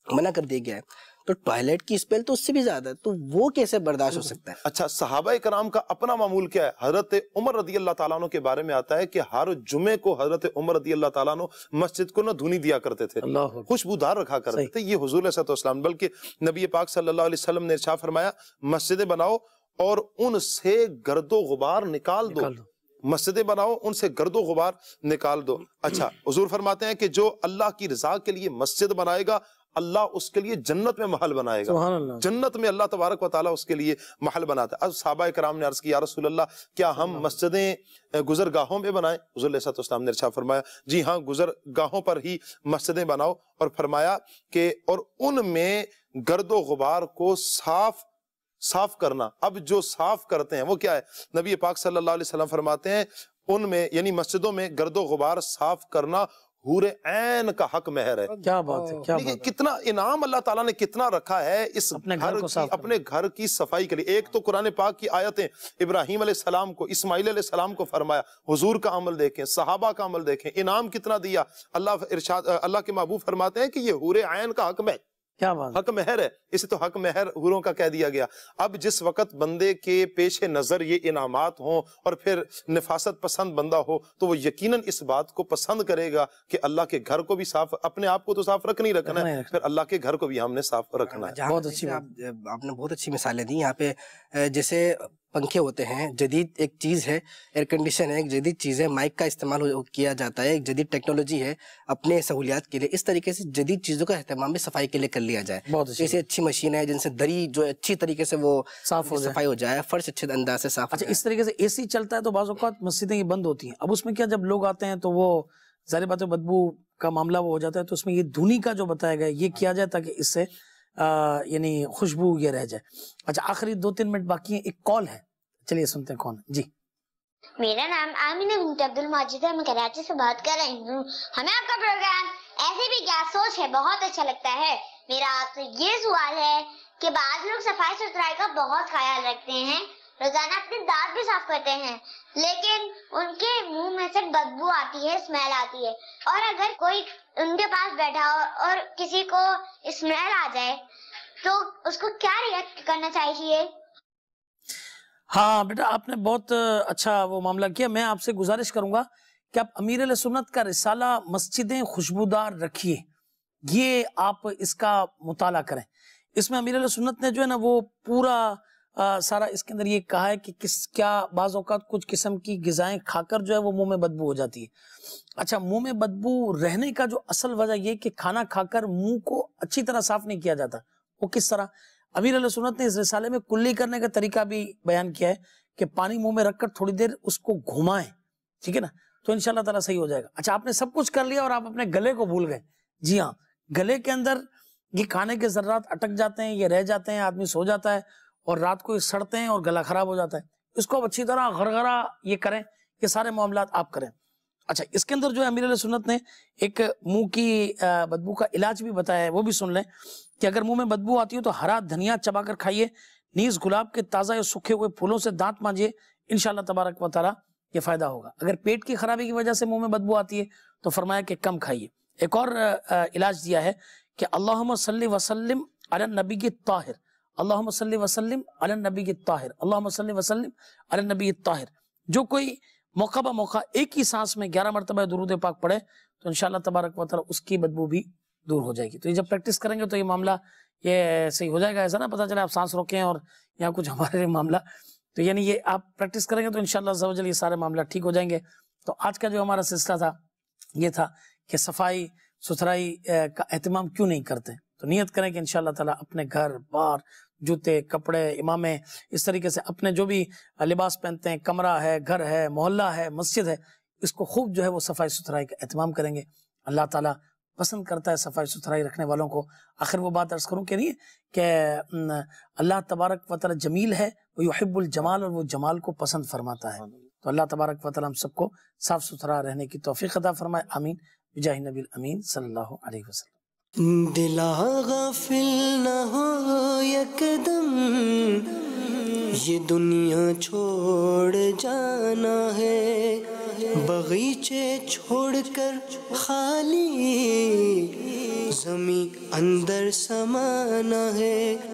منع کر دیا گیا ہے. تو ٹوائلٹ کی اسمیل تو اس سے بھی زیادہ ہے، تو وہ کیسے برداشت ہو سکتا ہے؟ اچھا، صحابہ کرام کا اپنا معمول کیا ہے؟ حضرت عمر رضی اللہ تعالیٰ عنہ کے بارے میں آتا ہے کہ ہر جمعے کو حضرت عمر رضی اللہ تعالیٰ عنہ مسجد کو نہ دھونی دیا کرتے تھے، خوشبودار رکھا کرتے تھے. یہ حضور علیہ السلام، بلکہ نبی پاک صلی اللہ علیہ وسلم نے ارشاد فرمایا مسجدیں بناؤ اور ان سے گرد و غبار نکال دو. مسجدیں بناؤ، ان سے گرد و غبار نکال دو. اچھا، حضور فرماتے ہیں کہ جو اللہ کی رضا کے لیے مسجد بنائے گا، اللہ اس کے لیے جنت میں محل بنائے گا. جنت میں اللہ تبارک و تعالیٰ اس کے لیے محل بناتا ہے. اب صحابہ کرام نے عرض کی یا رسول اللہ، کیا ہم مسجدیں گزرگاہوں میں بنائیں؟ حضور علیہ السلام نے ارشاد فرمایا جی ہاں، گزرگاہوں پر ہی مسجدیں بناؤ. اور فرمایا کہ اور ان میں گرد و غبار کو صاف کرنا. اب جو صاف کرتے ہیں وہ کیا ہے؟ نبی پاک صلی اللہ علیہ وسلم فرماتے ہیں ان میں یعنی مسجدوں میں گرد و غبار صاف کرنا حور عین کا حق مہر ہے. کیا بات ہے، کیا بات ہے. کتنا انعام اللہ تعالیٰ نے کتنا رکھا ہے اس اپنے گھر کی صفائی کے لیے. ایک تو قرآن پاک کی آیتیں ابراہیم علیہ السلام کو، اسماعیل علیہ السلام کو فرمایا، حضور کا عمل دیکھیں، صحابہ کا عمل دیکھیں، انعام کتنا دیا. اللہ کے محبوب فرماتے ہیں کہ یہ حور عین کا حق مہر، کیا بات، حق مہر ہے. اسے تو حق مہر حوروں کا کہہ دیا گیا. اب جس وقت بندے کے پیش نظر یہ انعامات ہوں اور پھر نفاست پسند بندہ ہو تو وہ یقیناً اس بات کو پسند کرے گا کہ اللہ کے گھر کو بھی صاف، اپنے آپ کو تو صاف رکھنا ہی رکھنا ہے، پھر اللہ کے گھر کو بھی ہم نے صاف رکھنا ہے. بہت اچھی آپ نے بہت اچھی مثالیں دی. یہاں پہ جیسے پنکھے ہوتے ہیں، جدید ایک چیز ہے، ایئر کنڈیشن ہے، ایک جدید چیز ہے، مائک کا استعمال کیا جاتا ہے، ایک جدید ٹیکنالوجی ہے اپنے سہولیات کے لیے. اس طریقے سے جدید چیزوں کا اہتمام بھی صفائی کے لیے کر لیا جائے. جیسے اچھی مشین ہے جن سے دری جو اچھی طریقے سے وہ صاف ہو صفائی ہو جائے، فرش اچھے انداز سے صاف. اچھا، اس طریقے سے اے سی چلتا ہے تو بعض اوقات مسجدیں یہ بند ہوتی ہیں. اب اس میں کیا، جب لوگ آتے ہیں تو وہ ظاہر بات ہے بدبو کا معاملہ وہ ہو جاتا ہے، تو اس میں یہ دھونی کا جو بتایا گیا یہ کیا جائے تاکہ اس سے یعنی خوشبو یہ رہ جائے. اچھا، آخری 2-3 منٹ باقی ہیں، ایک کال ہے، چلیے سنتے ہیں کون ہے. جی، میرا نام آمینہ بنت عبد الماجد ہے، میں کراچی سے بات کر رہی ہوں. ہمیں آپ کا پروگرام ایسے بھی کیا سوچ ہے بہت اچھا لگتا ہے. میرا آپ سے یہ سوال ہے کہ بعض لوگ صفائی ستھرائی کا بہت خیال رکھتے ہیں، روزانہ اپنے دانت بھی صاف کرتے ہیں، لیکن ان کے منہ میں سے بدبو آتی ہے، اسمیل آتی ہے. اور اگر کوئی ان کے پاس بیٹھا ہو اور کسی کو اسمیل آ جائے تو اس کو کیا ریئیکٹ کرنا چاہیے؟ ہاں بیٹا، آپ نے بہت اچھا وہ معاملہ کیا. میں آپ سے گزارش کروں گا کہ آپ امیر علیہ سنت کا رسالہ مسجدیں خوشبودار رکھیے، یہ آپ اس کا مطالعہ کریں. اس میں امیر علیہ سنت نے جو ہے نا وہ پورا سارا اس کے اندر یہ کہا ہے کہ کیا بعض اوقات کچھ قسم کی غذائیں کھا کر جو ہے وہ منہ میں بدبو ہو جاتی ہے. اچھا، منہ میں بدبو رہنے کا جو اصل وجہ یہ کہ کھانا کھا کر منہ کو اچھی طرح صاف نہیں کیا جاتا. وہ کس طرح؟ امیر علیہ سنت نے اس رسالے میں کلی کرنے کا طریقہ بھی بیان کیا ہے کہ پانی منہ میں رکھ کر تھوڑی دیر اس کو گھمائیں، ٹھیک ہے نا، تو انشاءاللہ تعالیٰ صحیح ہو جائے گا. اچھا، آپ نے سب کچھ کر لیا اور آپ اپنے گلے کو بھول گئے. جی ہاں، گلے کے اندر یہ کھانے کے ذرات اٹک جاتے ہیں، یہ رہ جاتے ہیں، آدمی سو جاتا ہے اور رات کو یہ سڑتے ہیں اور گلا خراب ہو جاتا ہے. اس کو اچھی طرح غرغرہ یہ کریں، یہ سارے معاملات آپ کریں. اچھا، اس کے اندر جو ہے امیر علیہ سنت نے ایک منہ کی بدبو کا علاج بھی بتایا ہے، وہ بھی سن لیں کہ اگر منہ میں بدبو آتی ہو تو ہرا دھنیا چبا کر کھائیے، نیز گلاب کے تازہ یا سوکھے ہوئے پھولوں سے دانت مانجیے، انشاءاللہ تبارک و تعالیٰ یہ فائدہ ہوگا. اگر پیٹ کی خرابی کی وجہ سے منہ میں بدبو آتی ہے تو فرمایا کہ کم کھائیے. ایک اور علاج دیا ہے کہ اللہم صلی وسلم علی النبی الطاہر، اللہم صلی وسلم علی النبی الطاہر، اللہم صلی وسلم علی النبی الطاہر. جو کوئی موقع با موقع ایک ہی سانس میں 11 مرتبہ درود پاک پڑھے تو انشاءاللہ تبارک و تعالیٰ اس کی بدبو بھی دور ہو جائے گی. تو یہ جب پریکٹس کریں گے تو یہ معاملہ یہ صحیح ہو جائے گا. ایسا نہ پتہ چلے آپ سانس روکیں اور یہاں کچھ ہمارے معاملہ، تو یعنی یہ آپ پریکٹس کریں گے تو انشاءاللہ عز و جل یہ سارے معاملہ ٹھیک ہو جائیں گے. تو آج کا جو ہمارا سلسلہ تھا یہ تھا کہ صفائی ستھرائی کا اہتمام کیوں نہیں کرتے. تو نیت کریں کہ انشاءاللہ تعالیٰ اپنے گھر بار، جوتے، کپڑے، امامے، اس طریقے سے اپنے جو بھی لباس پہنتے ہیں، کمرہ ہے، گھر ہے، محلہ ہے، مسجد ہے، اس کو خوب جو ہے وہ صفائی ستھرائی کا اہتمام کریں گے. اللہ تعالیٰ پسند کرتا ہے صفائی ستھرائی رکھنے والوں کو. آخر وہ بات عرض کروں کہ نہیں کہ اللہ تبارک و تعالیٰ جمیل ہے، وہ یحب الجمال، اور وہ جمال کو پسند فرماتا ہے. تو اللہ تبارک و تعالیٰ ہم سب کو صاف ستھرا رہنے کی توفیق عطا فرمائے. آمین بجاہ نبی الامین صلی اللہ علیہ وسلم. دلا غافل نہ ہو یکدم، یہ دنیا چھوڑ جانا ہے، باغیچے چھوڑ کر خالی زمیں اندر سمانا ہے.